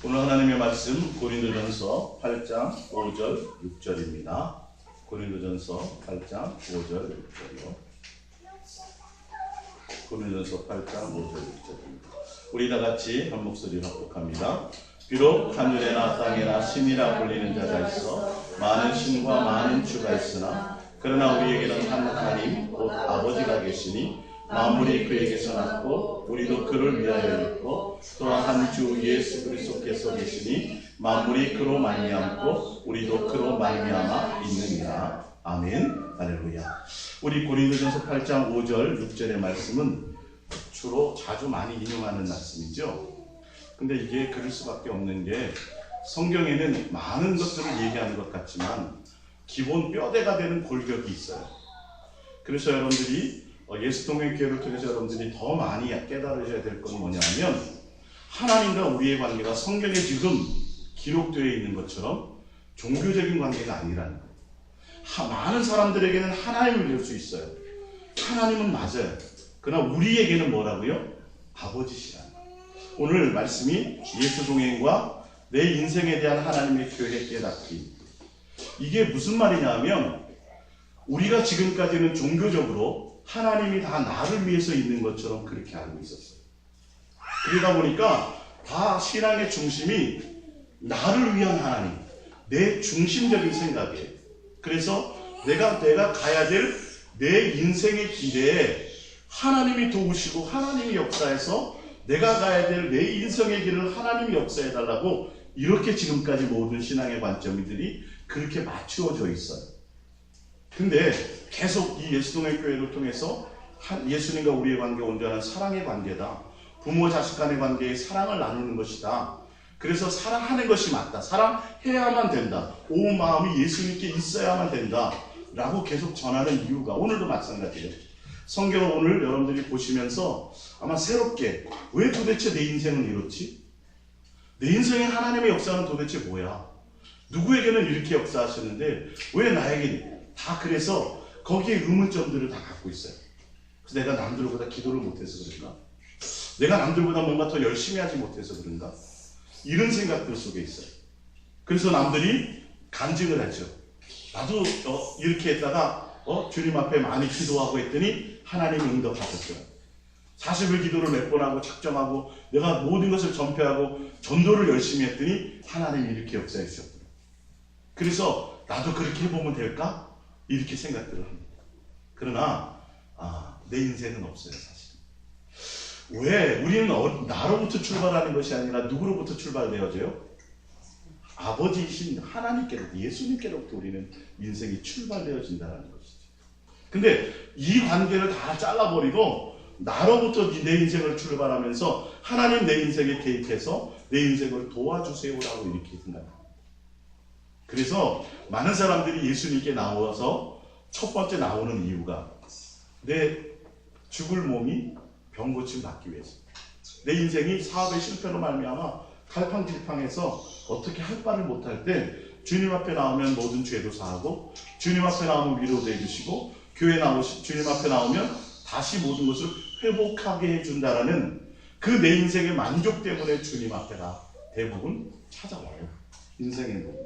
오늘 하나님의 말씀 고린도전서 8장 5절 6절입니다. 고린도전서 8장 5절 6절이요. 고린도전서 8장 5절 6절입니다. 우리 다 같이 한 목소리로 합독합니다. 비록 하늘에나 땅에나 신이라 불리는 자가 있어 많은 신과 많은 주가 있으나 그러나 우리에게는 한 하나님 곧 아버지가 계시니 만물이 그에게서 났고 우리도 그를 위하여 있고 또한 한 주 예수 그리스도께서 계시니 만물이 그로 말미암고 우리도 그로 말미암아 있느니라. 아멘. 할렐루야. 우리 고린도전서 8장 5절 6절의 말씀은 주로 자주 많이 인용하는 말씀이죠. 근데 이게 그럴 수밖에 없는 게 성경에는 많은 것들을 얘기하는 것 같지만 기본 뼈대가 되는 골격이 있어요. 그래서 여러분들이 예수동행교회를 통해서 여러분들이 더 많이 깨달으셔야 될 건 뭐냐면 하나님과 우리의 관계가 성경에 지금 기록되어 있는 것처럼 종교적인 관계가 아니라는 거예요. 많은 사람들에게는 하나님을 볼 수 있어요. 하나님은 맞아요. 그러나 우리에게는 뭐라고요? 아버지시라는 거예요. 오늘 말씀이 예수동행과 내 인생에 대한 하나님의 교회 깨닫기. 이게 무슨 말이냐면 우리가 지금까지는 종교적으로 하나님이 다 나를 위해서 있는 것처럼 그렇게 알고 있었어요. 그러다 보니까 다 신앙의 중심이 나를 위한 하나님, 내 중심적인 생각이에요. 그래서 내가 가야 될 내 인생의 길에 하나님이 도우시고 하나님이 역사해서 내가 가야 될 내 인생의 길을 하나님이 역사해달라고 이렇게 지금까지 모든 신앙의 관점들이 그렇게 맞추어져 있어요. 근데 계속 이 예수동행교회를 통해서 예수님과 우리의 관계 온전한 사랑의 관계다. 부모 자식 간의 관계에 사랑을 나누는 것이다. 그래서 사랑하는 것이 맞다. 사랑해야만 된다. 온 마음이 예수님께 있어야만 된다. 라고 계속 전하는 이유가 오늘도 마찬가지예요. 성경을 오늘 여러분들이 보시면서 아마 새롭게 왜 도대체 내 인생은 이렇지? 내 인생의 하나님의 역사는 도대체 뭐야? 누구에게는 이렇게 역사하시는데 왜 나에게 다 그래서 거기에 의문점들을 다 갖고 있어요. 그래서 내가 남들보다 기도를 못해서 그런가? 내가 남들보다 뭔가 더 열심히 하지 못해서 그런가? 이런 생각들 속에 있어요. 그래서 남들이 간증을 하죠. 나도 이렇게 했다가 주님 앞에 많이 기도하고 했더니 하나님이 응답하셨어요. 40일 기도를 몇 번 하고 작정하고 내가 모든 것을 전폐하고 전도를 열심히 했더니 하나님이 이렇게 역사해 주셨더라고요. 그래서 나도 그렇게 해보면 될까? 이렇게 생각들을 합니다. 그러나 내 인생은 없어요. 사실. 왜? 우리는 나로부터 출발하는 것이 아니라 누구로부터 출발되어져요? 아버지이신 하나님께로부터, 예수님께로부터 우리는 인생이 출발되어진다는 것이죠. 근데 이 관계를 다 잘라버리고 나로부터 내 인생을 출발하면서 하나님 내 인생에 개입해서 내 인생을 도와주세요라고 이렇게 생각합니다. 그래서 많은 사람들이 예수님께 나와서 첫 번째 나오는 이유가 내 죽을 몸이 병 고침 받기 위해서. 내 인생이 사업의 실패로 말미암아 갈팡질팡해서 어떻게 할 바를 못할 때 주님 앞에 나오면 모든 죄도 사하고 주님 앞에 나오면 위로도 해주시고 교회 주님 앞에 나오면 다시 모든 것을 회복하게 해준다라는 그 내 인생의 만족 때문에 주님 앞에가 대부분 찾아와요. 인생의 부분.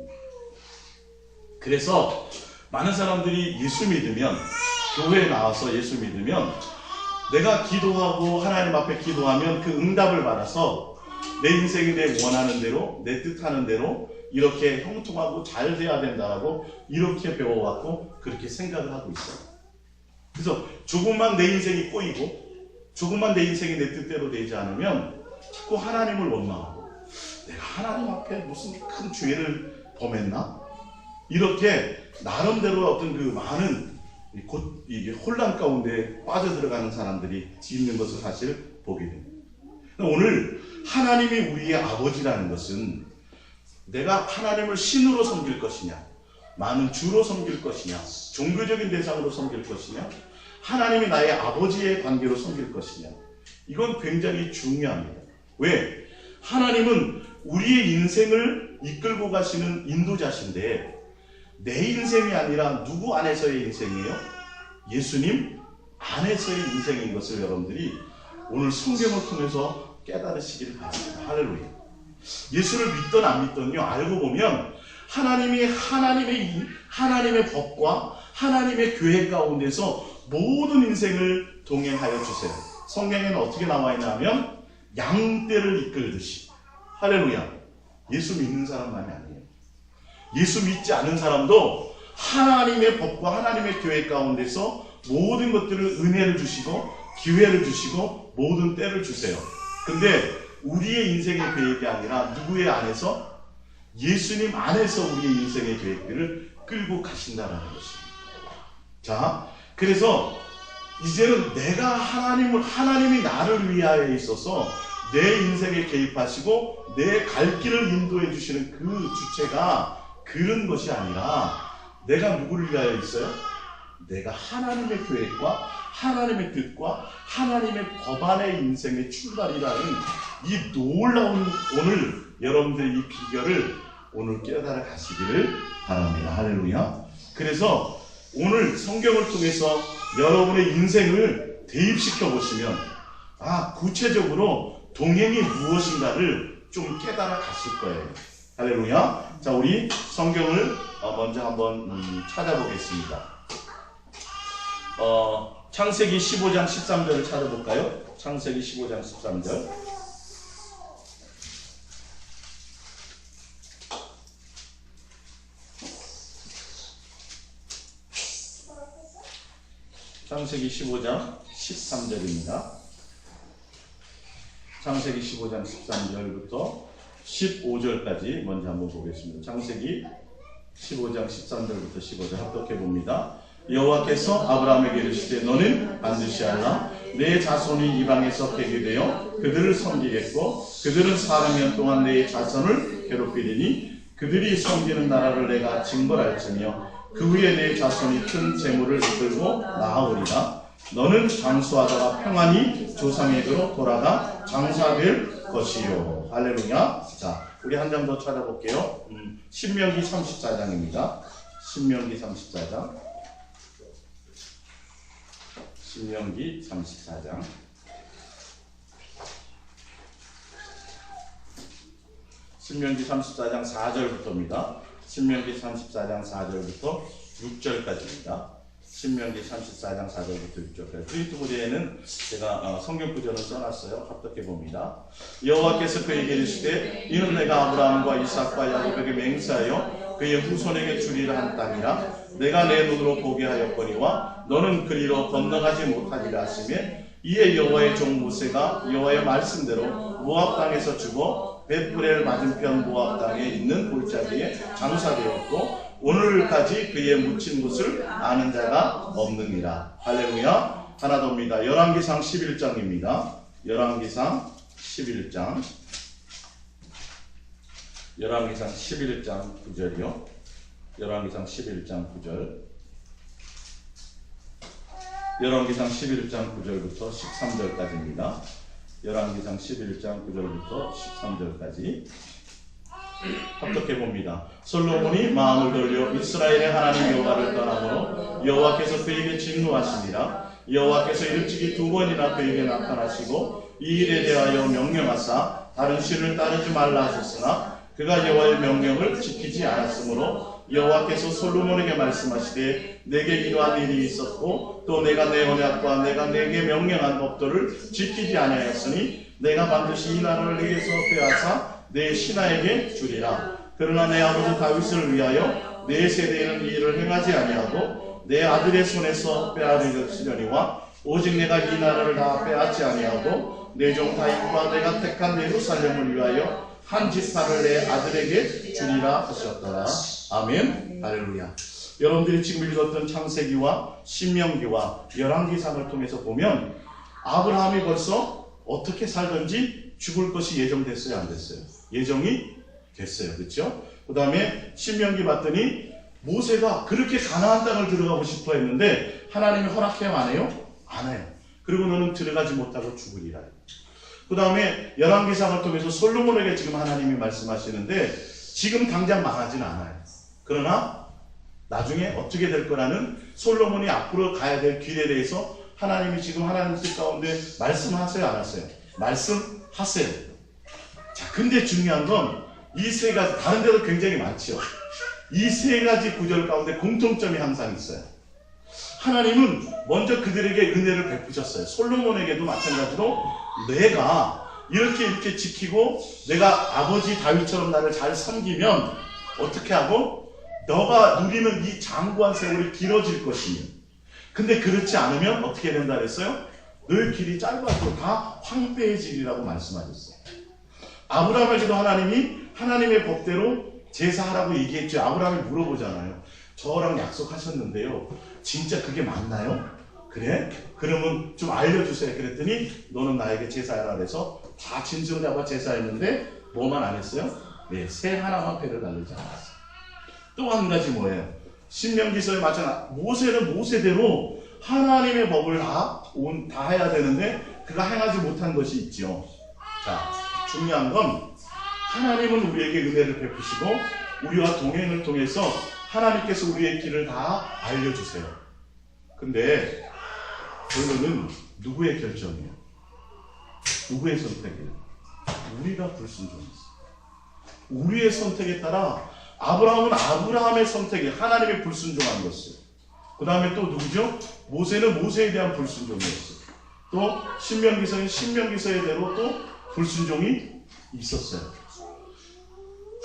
그래서 많은 사람들이 예수 믿으면 교회에 나와서 예수 믿으면 내가 기도하고 하나님 앞에 기도하면 그 응답을 받아서 내 인생이 내 원하는 대로 내 뜻하는 대로 이렇게 형통하고 잘 돼야 된다라고 이렇게 배워왔고 그렇게 생각을 하고 있어요. 그래서 조금만 내 인생이 꼬이고 조금만 내 인생이 내 뜻대로 되지 않으면 자꾸 하나님을 원망하고 내가 하나님 앞에 무슨 큰 죄를 범했나? 이렇게 나름대로 어떤 그 많은 이게 혼란 가운데 빠져들어가는 사람들이 있는 것을 사실 보게 됩니다. 오늘 하나님이 우리의 아버지라는 것은 내가 하나님을 신으로 섬길 것이냐, 많은 주로 섬길 것이냐, 종교적인 대상으로 섬길 것이냐, 하나님이 나의 아버지의 관계로 섬길 것이냐, 이건 굉장히 중요합니다. 왜? 하나님은 우리의 인생을 이끌고 가시는 인도자신데 내 인생이 아니라 누구 안에서의 인생이에요? 예수님 안에서의 인생인 것을 여러분들이 오늘 성경을 통해서 깨달으시기를 바랍니다. 할렐루야. 예수를 믿던 안 믿던요, 알고 보면 하나님의 법과 하나님의 계획 가운데서 모든 인생을 동행하여 주세요. 성경에는 어떻게 나와 있냐면 양떼를 이끌듯이. 할렐루야. 예수 믿는 사람만이 아니에요. 예수 믿지 않은 사람도 하나님의 법과 하나님의 계획 가운데서 모든 것들을 은혜를 주시고 기회를 주시고 모든 때를 주세요. 근데 우리의 인생의 계획이 아니라 누구의 안에서? 예수님 안에서 우리의 인생의 계획들을 끌고 가신다는 것입니다. 자, 그래서 이제는 내가 하나님이 나를 위하여 있어서 내 인생에 개입하시고 내 갈 길을 인도해 주시는 그 주체가 그런 것이 아니라 내가 누구를 위하여 있어요? 내가 하나님의 계획과 하나님의 뜻과 하나님의 법 안의 인생의 출발이라는 이 놀라운 오늘 여러분들의 이 비결을 오늘 깨달아 가시기를 바랍니다. 할렐루야. 그래서 오늘 성경을 통해서 여러분의 인생을 대입시켜 보시면 구체적으로 동행이 무엇인가를 좀 깨달아 가실 거예요. 할렐루야. 자, 우리 성경을 먼저 한번 찾아보겠습니다. 창세기 15장 13절을 찾아볼까요? 창세기 15장 13절. 창세기 15장 13절입니다. 창세기 15장 13절부터 15절까지 먼저 한번 보겠습니다. 창세기 15장 13절부터 15절 합독해 봅니다. 여호와께서 아브라함에게 이르시되 너는 반드시 알라. 내 자손이 이방에서 배교되어 그들을 섬기겠고 그들은 400년 동안 내 자손을 괴롭히리니 그들이 섬기는 나라를 내가 징벌할지며 그 후에 내 자손이 큰 재물을 이끌고 나아오리라. 너는 장수하다가 평안히 조상에게로 돌아가 장사될 것이요. 할렐루야. 자, 우리 한 장 더 찾아볼게요. 신명기 34장입니다. 신명기 34장. 신명기 34장. 신명기 34장 4절부터입니다. 신명기 34장 4절부터 6절까지입니다. 신명기 34장 4절부터 6절까지. 프린트보드에는 제가 성경 구절을 써놨어요. 합독해 봅니다. 여호와께서 그에게 이르시되 이는 내가 아브라함과 이삭과 야곱에게 맹세하여 그의 후손에게 주리라 한 땅이라. 내가 내 눈으로 보게 하였거니와 너는 그리로 건너가지 못하리라 하시매 이에 여호와의 종 모세가 여호와의 말씀대로 모압 땅에서 죽어 벳브렐 맞은편 모압 땅에 있는 골짜기에 장사되었고 오늘까지 그의 묻힌 곳을 아는 자가 없느니라. 할렐루야. 하나 더입니다. 열왕기상 11장입니다. 열왕기상 11장. 열왕기상 11장 9절이요. 열왕기상 11장 9절. 열왕기상 11장 9절부터 13절까지입니다. 열왕기상 11장 9절부터 13절까지 합독해 봅니다. 솔로몬이 마음을 돌려 이스라엘의 하나님 여호와를 떠나므로 여호와께서 그에게 진노하시니라. 여호와께서 일찍이 2번이나 그에게 나타나시고 이 일에 대하여 명령하사 다른 신을 따르지 말라 하셨으나 그가 여호와의 명령을 지키지 않았으므로 여호와께서 솔로몬에게 말씀하시되 내게 이러한 일이 있었고 또 내가 내 언약과 내가 내게 명령한 법도를 지키지 아니하였으니 내가 반드시 이 나라를 내게서 빼앗아 내 신하에게 주리라. 그러나 내 아버지 다윗을 위하여 내 세대에는 이 일을 행하지 아니하고 내 아들의 손에서 빼앗으려니와 오직 내가 이 나라를 다 빼앗지 아니하고 내 종 다윗과 내가 택한 예루살렘을 위하여 한 지파를 내 아들에게 주리라 하셨더라. 아멘. 할렐루야. 여러분들이 지금 읽었던 창세기와 신명기와 열왕기상을 통해서 보면 아브라함이 벌써 어떻게 살든지 죽을 것이 예정됐어요, 안 됐어요? 예정이 됐어요. 그렇죠? 그 다음에 신명기 봤더니 모세가 그렇게 가나안 땅을 들어가고 싶어 했는데 하나님이 허락해요, 안 해요? 안 해요. 그리고 너는 들어가지 못하고 죽으리라. 그 다음에 열왕기상을 통해서 솔로몬에게 지금 하나님이 말씀하시는데 지금 당장 망하진 않아요. 그러나 나중에 어떻게 될 거라는 솔로몬이 앞으로 가야 될 길에 대해서 하나님이 지금 하나님 뜻 가운데 말씀하세요, 안 하세요? 말씀하세요. 자, 근데 중요한 건 이 세 가지, 다른 데도 굉장히 많죠. 이 세 가지 구절 가운데 공통점이 항상 있어요. 하나님은 먼저 그들에게 은혜를 베푸셨어요. 솔로몬에게도 마찬가지로 내가 이렇게 지키고 내가 아버지 다윗처럼 나를 잘 섬기면 어떻게 하고 너가 누리는 이 장구한 세월이 길어질 것이며, 근데 그렇지 않으면 어떻게 된다 그랬어요? 늘 길이 짧아지고 다 황폐해지리라고 말씀하셨어요. 아브라함에게도 하나님이 하나님의 법대로 제사하라고 얘기했죠. 아브라함이 물어보잖아요. 저랑 약속하셨는데요, 진짜 그게 맞나요? 그래? 그러면 좀 알려주세요. 그랬더니 너는 나에게 제사하라 그래서 다 짐승 잡아 제사했는데 뭐만 안 했어요? 네, 새 하나만 배를 달리지 않았어요. 또 한 가지 뭐예요? 신명기서에 마찬가지, 모세는 모세대로 하나님의 법을 다 해야 되는데 그가 행하지 못한 것이 있죠. 자, 중요한 건 하나님은 우리에게 은혜를 베푸시고 우리와 동행을 통해서 하나님께서 우리의 길을 다 알려주세요. 근데 결론은 누구의 결정이에요? 누구의 선택이에요? 우리가 불순종했어요. 우리의 선택에 따라 아브라함은 아브라함의 선택이 하나님의 불순종한 것이에요. 그 다음에 또 누구죠? 모세는 모세에 대한 불순종이었어요. 또 신명기서는 신명기서에 대로 또 불순종이 있었어요.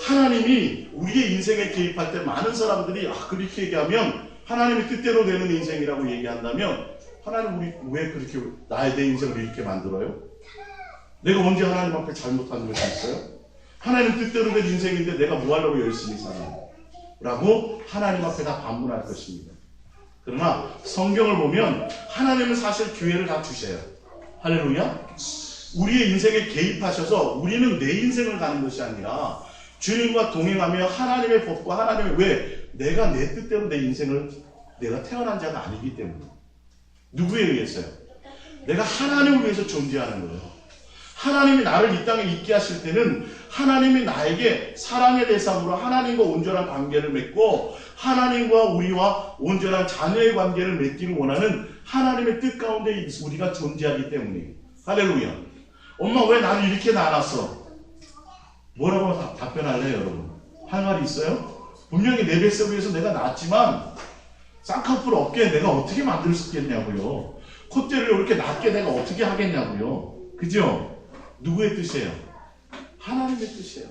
하나님이 우리의 인생에 개입할 때 많은 사람들이 그렇게 얘기하면 하나님의 뜻대로 되는 인생이라고 얘기한다면, 하나님 우리 왜 그렇게 내 인생을 이렇게 만들어요? 내가 언제 하나님 앞에 잘못한 것이 있어요? 하나님 뜻대로 된 인생인데 내가 뭐 하려고 열심히 살아요? 라고 하나님 앞에 다 반문할 것입니다. 그러나 성경을 보면 하나님은 사실 기회를 다 주셔요. 할렐루야. 우리의 인생에 개입하셔서 우리는 내 인생을 가는 것이 아니라 주님과 동행하며 하나님의 법과 하나님의, 왜? 내가 내 뜻대로 내 인생을, 내가 태어난 자가 아니기 때문에. 누구에 의해서요? 내가 하나님을 위해서 존재하는 거예요. 하나님이 나를 이 땅에 있게 하실 때는 하나님이 나에게 사랑의 대상으로 하나님과 온전한 관계를 맺고 하나님과 우리와 온전한 자녀의 관계를 맺기를 원하는 하나님의 뜻 가운데 우리가 존재하기 때문이에요. 할렐루야. 엄마 왜 나를 이렇게 낳았어? 뭐라고 답변할래요, 여러분? 할 말이 있어요? 분명히 내 뱃속에서 내가 낳았지만 쌍꺼풀 어깨에 내가 어떻게 만들 수 있겠냐고요. 콧대를 이렇게 낮게 내가 어떻게 하겠냐고요. 그죠? 누구의 뜻이에요? 하나님의 뜻이에요.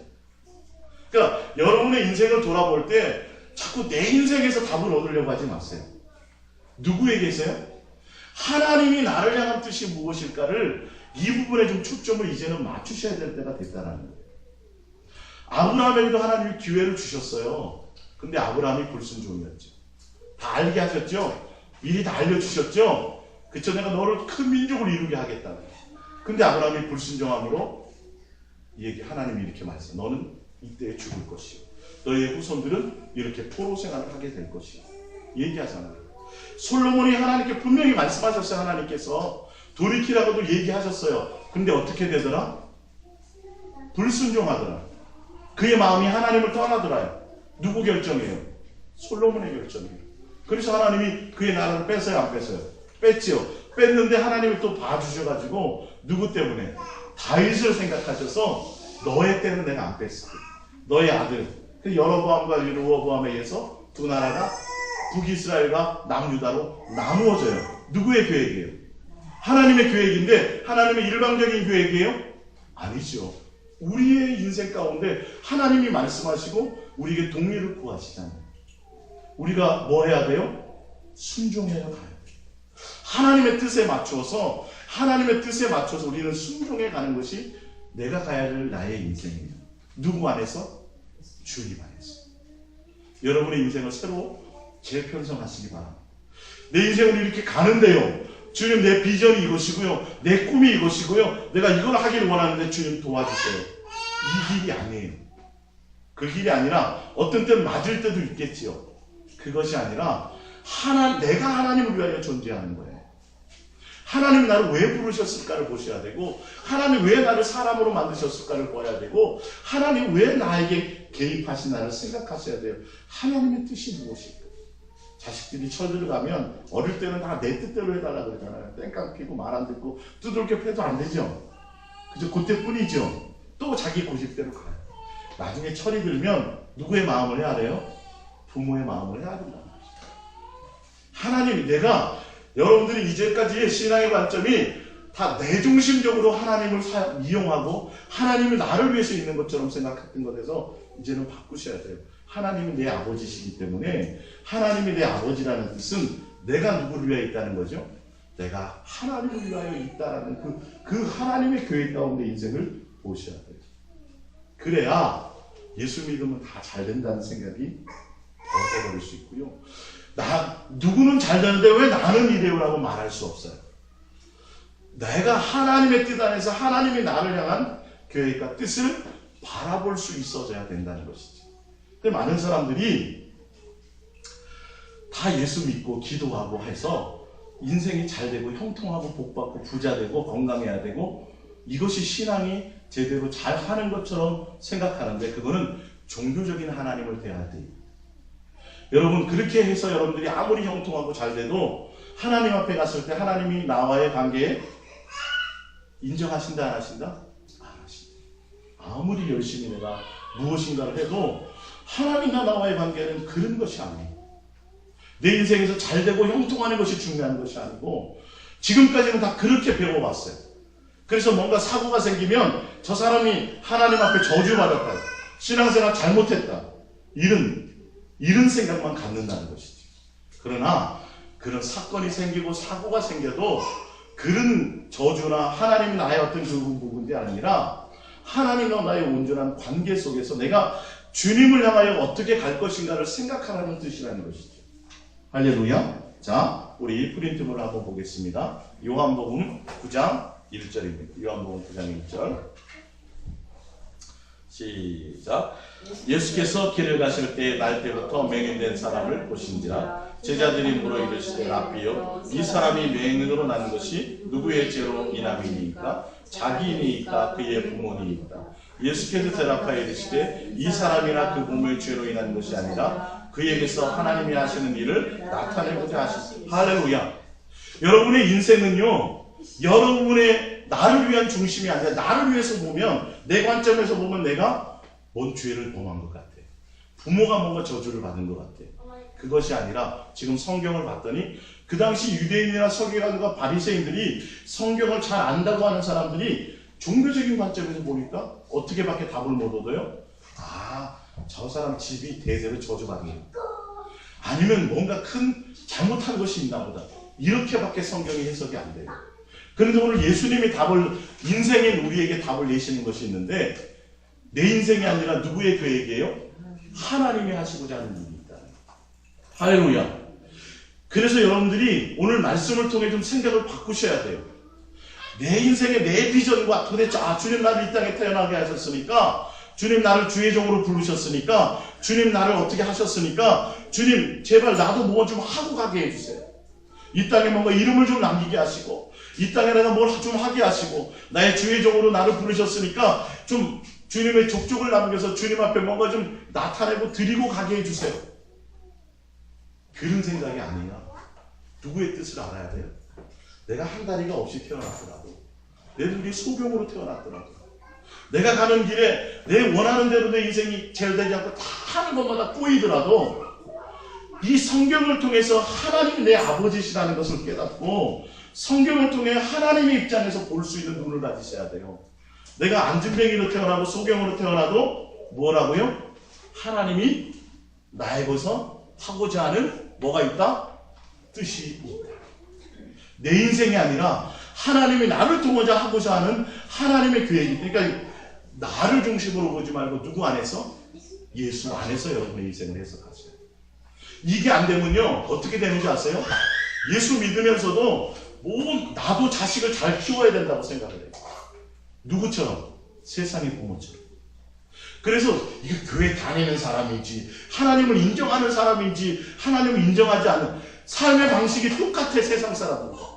그러니까 여러분의 인생을 돌아볼 때 자꾸 내 인생에서 답을 얻으려고 하지 마세요. 누구에게서요? 하나님이 나를 향한 뜻이 무엇일까를 이 부분에 좀 초점을 이제는 맞추셔야 될 때가 됐다는 거예요. 아브라함에게도 하나님이 기회를 주셨어요. 근데 아브라함이 불순종이었죠. 다 알게 하셨죠? 미리 다 알려주셨죠? 그쵸? 내가 너를 큰 민족을 이루게 하겠다. 근데 아브라함이 불순종함으로 하나님이 이렇게 말했어요. 너는 이때에 죽을 것이요. 너의 후손들은 이렇게 포로 생활을 하게 될 것이요. 얘기하잖아요. 솔로몬이 하나님께 분명히 말씀하셨어요. 하나님께서 돌이키라고도 얘기하셨어요. 근데 어떻게 되더라? 불순종하더라. 그의 마음이 하나님을 떠나더라요. 누구 결정이에요? 솔로몬의 결정이에요. 그래서 하나님이 그의 나라를 뺐어요, 안 뺐어요? 뺐지요. 뺐는데 하나님이 또 봐주셔가지고 누구 때문에? 다윗을 생각하셔서 너의 때는 내가 안 뺐을 거야. 너의 아들 여로보암과 르호보암에 의해서 두 나라가 북이스라엘과 남유다로 나누어져요. 누구의 계획이에요? 하나님의 계획인데 하나님의 일방적인 계획이에요? 아니죠. 우리의 인생 가운데 하나님이 말씀하시고 우리에게 동의를 구하시잖아요. 우리가 뭐 해야 돼요? 순종해야 가요. 하나님의 뜻에 맞춰서 우리는 순종해 가는 것이 내가 가야 할 나의 인생입니다. 누구 안에서? 주님 안에서. 여러분의 인생을 새로 재편성하시기 바랍니다. 내 인생을 이렇게 가는데요, 주님 내 비전이 이것이고요, 내 꿈이 이것이고요, 내가 이걸 하기를 원하는데 주님 도와주세요. 이 길이 아니에요. 그 길이 아니라 어떤 때는 맞을 때도 있겠지요. 그것이 아니라 내가 하나님을 위하여 존재하는 거예요. 하나님이 나를 왜 부르셨을까를 보셔야 되고, 하나님 왜 나를 사람으로 만드셨을까를 봐야 되고, 하나님 왜 나에게 개입하신 나를 생각하셔야 돼요. 하나님의 뜻이 무엇일까? 자식들이 철들어 가면 어릴 때는 다 내 뜻대로 해달라고 그러잖아요. 땡깡 피고 말 안 듣고 두들겨 패도 안 되죠. 그저 그때뿐이죠. 또 자기 고집대로 가요. 나중에 철이 들면 누구의 마음을 해야 돼요? 부모의 마음을 해야 된다는 거죠. 하나님, 내가 여러분들이 이제까지의 신앙의 관점이 다 내중심적으로 하나님을 이용하고 하나님이 나를 위해서 있는 것처럼 생각했던 것에서 이제는 바꾸셔야 돼요. 하나님이 내 아버지시기 때문에 하나님이 내 아버지라는 뜻은 내가 누구를 위하여 있다는 거죠? 내가 하나님을 위하여 있다는 그 하나님의 교회 가운데 인생을 보셔야 돼요. 그래야 예수 믿으면 다 잘 된다는 생각이 벗어버릴 수 있고요. 누구는 잘 되는데 왜 나는 이래요라고 말할 수 없어요. 내가 하나님의 뜻 안에서 하나님이 나를 향한 계획과 뜻을 바라볼 수 있어져야 된다는 것이죠. 근데 많은 사람들이 다 예수 믿고 기도하고 해서 인생이 잘 되고 형통하고 복받고 부자 되고 건강해야 되고 이것이 신앙이 제대로 잘 하는 것처럼 생각하는데 그거는 종교적인 하나님을 대할 때 여러분 그렇게 해서 여러분들이 아무리 형통하고 잘 돼도 하나님 앞에 갔을 때 하나님이 나와의 관계에 인정하신다 안 하신다? 안 하신다. 아무리 열심히 내가 무엇인가를 해도 하나님과 나와의 관계는 그런 것이 아니에요. 내 인생에서 잘 되고 형통하는 것이 중요한 것이 아니고 지금까지는 다 그렇게 배워왔어요. 그래서 뭔가 사고가 생기면 저 사람이 하나님 앞에 저주받았다. 신앙생활 잘못했다. 이런 생각만 갖는다는 것이죠. 그러나 그런 사건이 생기고 사고가 생겨도 그런 저주나 하나님이 나의 어떤 그 부분이 아니라 하나님과 나의 온전한 관계 속에서 내가 주님을 향하여 어떻게 갈 것인가를 생각하라는 뜻이라는 것이죠. 할렐루야. 자, 우리 프린트물 한번 보겠습니다. 요한복음 9장 1절입니다. 요한복음 9장 1절. 시작. 예수께서 길을 가실 때 날 때부터 맹인된 사람을 보신지라 제자들이 물어 이르시되 라삐여 이 사람이 맹인으로 난 것이 누구의 죄로 인함이니까 자기이니까 그의 부모니이까 예수께서 대답하여 이르시되 이 사람이나 그 부모의 죄로 인한 것이 아니라 그에게서 하나님이 하시는 일을 나타내고자 하시니 할렐루야. 여러분의 인생은요 여러분의 나를 위한 중심이 아니라 나를 위해서 보면 내 관점에서 보면 내가 뭔 죄를 범한 것 같아. 부모가 뭔가 저주를 받은 것 같아. 그것이 아니라 지금 성경을 봤더니 그 당시 유대인이나 서기관과 바리새인들이 성경을 잘 안다고 하는 사람들이 종교적인 관점에서 보니까 어떻게밖에 답을 못 얻어요? 아, 저 사람 집이 대대로 저주받는 거. 아니면 뭔가 큰 잘못한 것이 있나 보다. 이렇게밖에 성경이 해석이 안 돼요. 그런데 오늘 예수님이 인생인 우리에게 답을 내시는 것이 있는데 내 인생이 아니라 누구의 계획이에요? 하나님이 하시고자 하는 일이 있다. 할렐루야. 그래서 여러분들이 오늘 말씀을 통해 좀 생각을 바꾸셔야 돼요. 내 인생의 내 비전과 도대체 주님 나를 이 땅에 태어나게 하셨으니까 주님 나를 주의 종으로 부르셨으니까 주님 나를 어떻게 하셨으니까 주님 제발 나도 뭐 좀 하고 가게 해주세요. 이 땅에 뭔가 이름을 좀 남기게 하시고 이 땅에 내가 뭘 좀 하게 하시고 나의 주의 종으로 나를 부르셨으니까 좀 주님의 족족을 남겨서 주님 앞에 뭔가 좀 나타내고 드리고 가게 해주세요. 그런 생각이 아니라 누구의 뜻을 알아야 돼요? 내가 한 다리가 없이 태어났더라도 내 눈이 소경으로 태어났더라도 내가 가는 길에 내 원하는 대로 내 인생이 잘 되지 않고 다 하는 것마다 꼬이더라도 이 성경을 통해서 하나님이 내 아버지시라는 것을 깨닫고 성경을 통해 하나님의 입장에서 볼 수 있는 눈을 가지셔야 돼요. 내가 안진뱅이로 태어나고 소경으로 태어나도 뭐라고요? 하나님이 나에게서 하고자 하는 뭐가 있다? 뜻이 있다. 내 인생이 아니라 하나님이 나를 통하자 하고자 하는 하나님의 계획이 있다. 그러니까 나를 중심으로 보지 말고 누구 안에서? 예수 안에서 여러분의 인생을 해석하세요. 이게 안 되면요 어떻게 되는지 아세요? 예수 믿으면서도 나도 자식을 잘 키워야 된다고 생각을 해요. 누구처럼? 세상의 부모처럼. 그래서 이게 교회 다니는 사람인지 하나님을 인정하는 사람인지 하나님을 인정하지 않는 삶의 방식이 똑같아. 세상 사람들과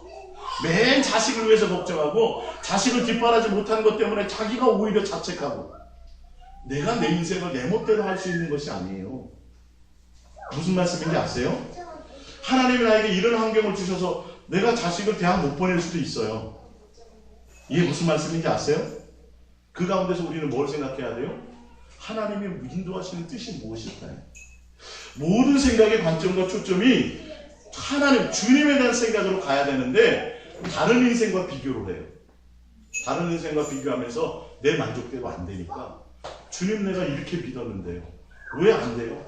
맨 자식을 위해서 걱정하고 자식을 뒷바라지 못한 것 때문에 자기가 오히려 자책하고 내가 내 인생을 내 멋대로 할 수 있는 것이 아니에요. 무슨 말씀인지 아세요? 하나님이 나에게 이런 환경을 주셔서 내가 자식을 대학 못 보낼 수도 있어요. 이게 무슨 말씀인지 아세요? 그 가운데서 우리는 뭘 생각해야 돼요? 하나님이 인도하시는 뜻이 무엇일까요? 모든 생각의 관점과 초점이 하나님, 주님에 대한 생각으로 가야 되는데 다른 인생과 비교를 해요. 다른 인생과 비교하면서 내 만족대로 안 되니까 주님 내가 이렇게 믿었는데요. 왜 안 돼요?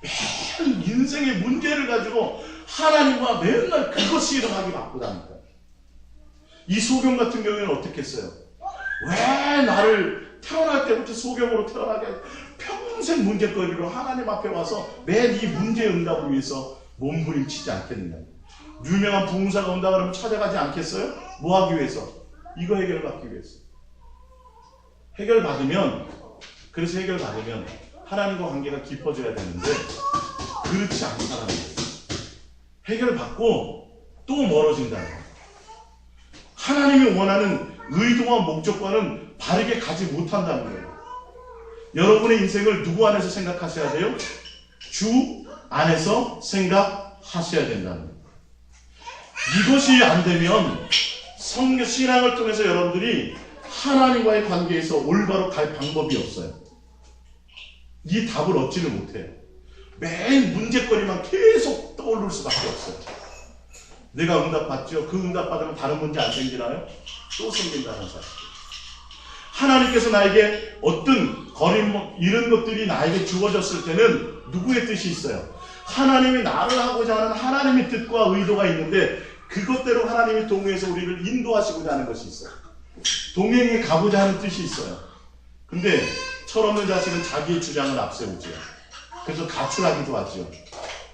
매일 인생의 문제를 가지고 하나님과 맨날 그것이 일어나기 바쁘다니까. 이 소경 같은 경우에는 어떻게 했어요? 왜 나를 태어날 때부터 소경으로 태어나게 평생 문제거리로 하나님 앞에 와서 맨 이 문제 응답을 위해서 몸부림치지 않겠느냐. 유명한 부흥사가 온다 그러면 찾아가지 않겠어요? 뭐 하기 위해서? 이거 해결받기 위해서. 그래서 해결받으면 하나님과 관계가 깊어져야 되는데 그렇지 않다는 거예요. 해결받고 또 멀어진다는 거예요. 하나님이 원하는 의도와 목적과는 바르게 가지 못한다는 거예요. 여러분의 인생을 누구 안에서 생각하셔야 돼요? 주 안에서 생각하셔야 된다는 거예요. 이것이 안 되면 신앙을 통해서 여러분들이 하나님과의 관계에서 올바로 갈 방법이 없어요. 이 답을 얻지를 못해요. 매일 문제거리만 계속 떠오를 수밖에 없어요. 내가 응답받죠? 그 응답받으면 다른 문제 안 생기나요? 또 생긴다는 사실. 하나님께서 나에게 어떤 이런 것들이 나에게 주어졌을 때는 누구의 뜻이 있어요? 하나님이 나를 하고자 하는 하나님의 뜻과 의도가 있는데 그것대로 하나님이 동행해서 우리를 인도하시고자 하는 것이 있어요. 동행에 가고자 하는 뜻이 있어요. 근데 철없는 자식은 자기의 주장을 앞세우지요. 그래서 가출하기도 하지요.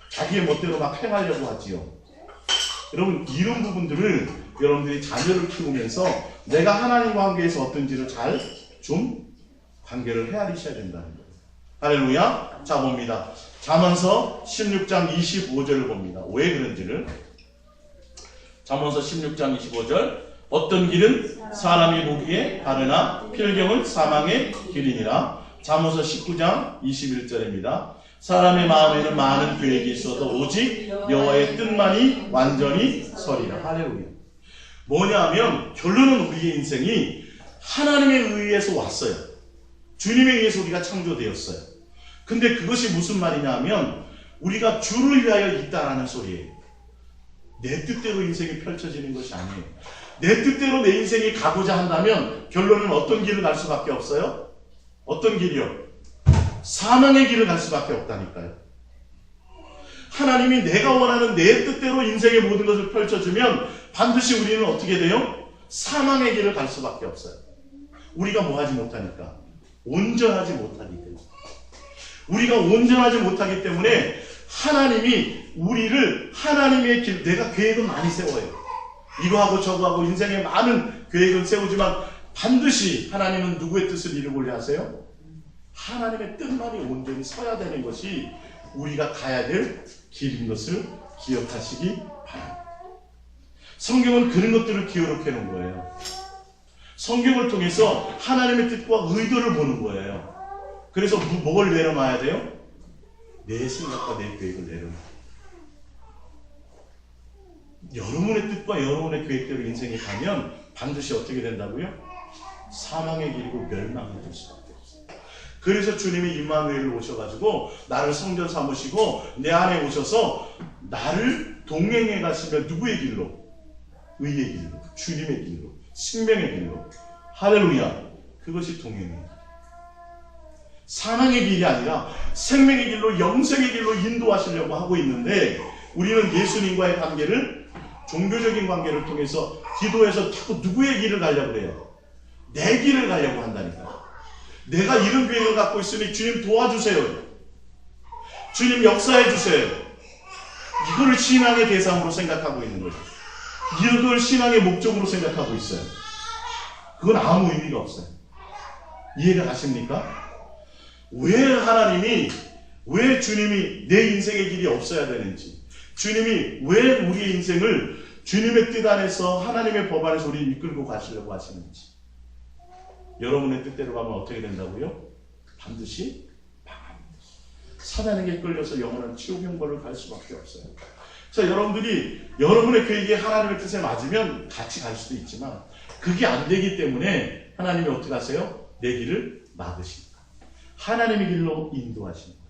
자기의 멋대로 막 행하려고 하지요. 여러분, 이런 부분들을 여러분들이 자녀를 키우면서 내가 하나님과 관계에서 어떤지를 잘 좀 관계를 헤아리셔야 된다는 거예요. 할렐루야. 자, 봅니다. 잠언서 16장 25절을 봅니다. 왜 그런지를. 잠언서 16장 25절. 어떤 길은 사람이 보기에 바르나 필경은 사망의 길이니라. 잠언서 19장 21절입니다. 사람의 마음에는 많은 계획이 있어도 오직 여호와의 뜻만이 완전히 서리라. 할렐루야. 뭐냐면 결론은 우리의 인생이 하나님에 의해서 왔어요. 주님에 의해서 우리가 창조되었어요. 근데 그것이 무슨 말이냐 하면 우리가 주를 위하여 있다라는 소리예요. 내 뜻대로 인생이 펼쳐지는 것이 아니에요. 내 뜻대로 내 인생이 가고자 한다면 결론은 어떤 길을 갈 수밖에 없어요? 어떤 길이요? 사망의 길을 갈 수밖에 없다니까요. 하나님이 내가 원하는 내 뜻대로 인생의 모든 것을 펼쳐주면 반드시 우리는 어떻게 돼요? 사망의 길을 갈 수밖에 없어요. 우리가 뭐 하지 못하니까? 온전하지 못하기 때문에. 우리가 온전하지 못하기 때문에 하나님이 우리를 하나님의 길, 내가 계획은 많이 세워요. 이거하고 저거하고 인생에 많은 계획은 세우지만 반드시 하나님은 누구의 뜻을 이루고자 하세요? 하나님의 뜻만이 온전히 서야 되는 것이 우리가 가야 될 길인 것을 기억하시기 바랍니다. 성경은 그런 것들을 기록해 놓은 거예요. 성경을 통해서 하나님의 뜻과 의도를 보는 거예요. 그래서 뭘 내려놔야 돼요? 내 생각과 내 계획을 내려놔. 여러분의 뜻과 여러분의 계획대로 인생이 가면 반드시 어떻게 된다고요? 사망의 길이고 멸망이 될 수밖에 없어요. 그래서 주님이 임마누엘을 오셔가지고 나를 성전 삼으시고 내 안에 오셔서 나를 동행해 가시면 누구의 길로? 의의 길로, 주님의 길로, 생명의 길로. 할렐루야. 그것이 동행이에요. 사망의 길이 아니라 생명의 길로, 영생의 길로 인도하시려고 하고 있는데 우리는 예수님과의 관계를, 종교적인 관계를 통해서 기도해서 자꾸 누구의 길을 가려고 해요? 내 길을 가려고 한다니까. 내가 이런 계획을 갖고 있으니 주님 도와주세요. 주님 역사해 주세요. 이거를 신앙의 대상으로 생각하고 있는 거죠. 이걸 신앙의 목적으로 생각하고 있어요. 그건 아무 의미가 없어요. 이해가 가십니까? 왜 주님이 내 인생의 길이 없어야 되는지, 주님이 왜 우리의 인생을 주님의 뜻 안에서 하나님의 법 안에서 우리를 이끌고 가시려고 하시는지. 여러분의 뜻대로 가면 어떻게 된다고요? 반드시 망합니다. 사단에게 끌려서 영원한 지옥 형벌을 갈 수밖에 없어요. 자, 여러분들이 여러분의 계획이 하나님의 뜻에 맞으면 같이 갈 수도 있지만 그게 안 되기 때문에 하나님이 어떻게 하세요? 내 길을 막으십니까? 하나님의 길로 인도하십니다.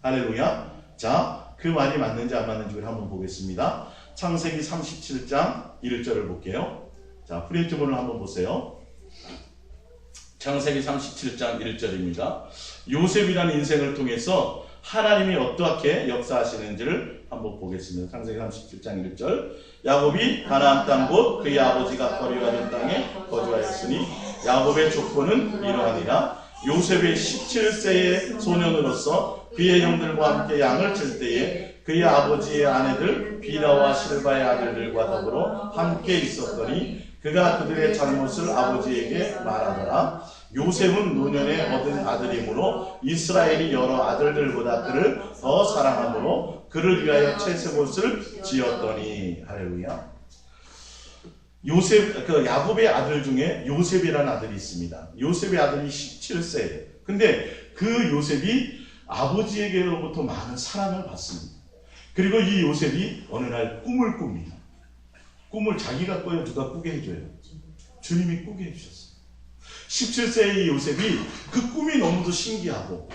할렐루야. 자, 그 말이 맞는지 안 맞는지 우리 한번 보겠습니다. 창세기 37장 1절을 볼게요. 자, 프린트본을 한번 보세요. 창세기 37장 1절입니다. 요셉이라는 인생을 통해서 하나님이 어떻게 역사하시는지를 한번 보겠습니다. 창세기 37장 1절. 야곱이 가나안 땅 곧 그의 아버지가 거류하던 땅에 거주하였으니 야곱의 족보는 이러하니라. 요셉의 17세의 소년으로서 그의 형들과 함께 양을 칠 때에 그의 아버지의 아내들 비라와 실바의 아들들과 더불어 함께 있었더니 그가 그들의 잘못을 아버지에게 말하더라. 요셉은 노년에 얻은 아들이므로 이스라엘이 여러 아들들보다 그를 더 사랑하므로 그를 위하여 채색옷을 지었더니. 할렐루야. 요셉, 야곱의 아들 중에 요셉이라는 아들이 있습니다. 요셉의 아들이 17세예요. 근데 그 요셉이 아버지에게로부터 많은 사랑을 받습니다. 그리고 이 요셉이 어느 날 꿈을 꿉니다. 꿈을 자기가 꿔요? 누가 꾸게 해줘요? 주님이 꾸게 해주셨어요. 17세의 요셉이 그 꿈이 너무도 신기하고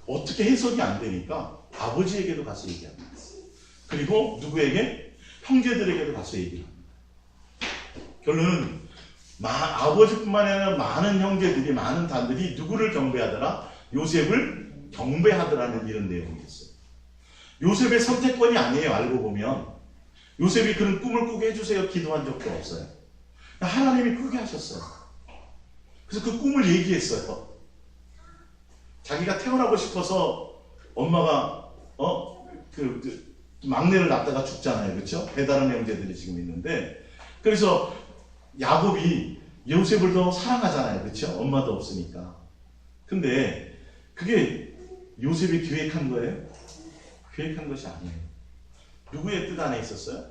어떻게 해석이 안 되니까 아버지에게도 가서 얘기합니다. 그리고 누구에게? 형제들에게도 가서 얘기합니다. 결론은 아버지뿐만 아니라 많은 형제들이, 많은 단들이 누구를 경배하더라? 요셉을 경배하더라는 이런 내용이었어요. 요셉의 선택권이 아니에요. 알고 보면 요셉이 그런 꿈을 꾸게 해주세요 기도한 적도 없어요. 하나님이 꾸게 하셨어요. 그래서 그 꿈을 얘기했어요. 자기가 태어나고 싶어서 엄마가 막내를 낳다가 죽잖아요. 그렇죠? 배다른 형제들이 지금 있는데, 그래서 야곱이 요셉을 더 사랑하잖아요. 그렇죠? 엄마도 없으니까. 근데 그게 요셉이 계획한 거예요? 계획한 것이 아니에요. 누구의 뜻 안에 있었어요?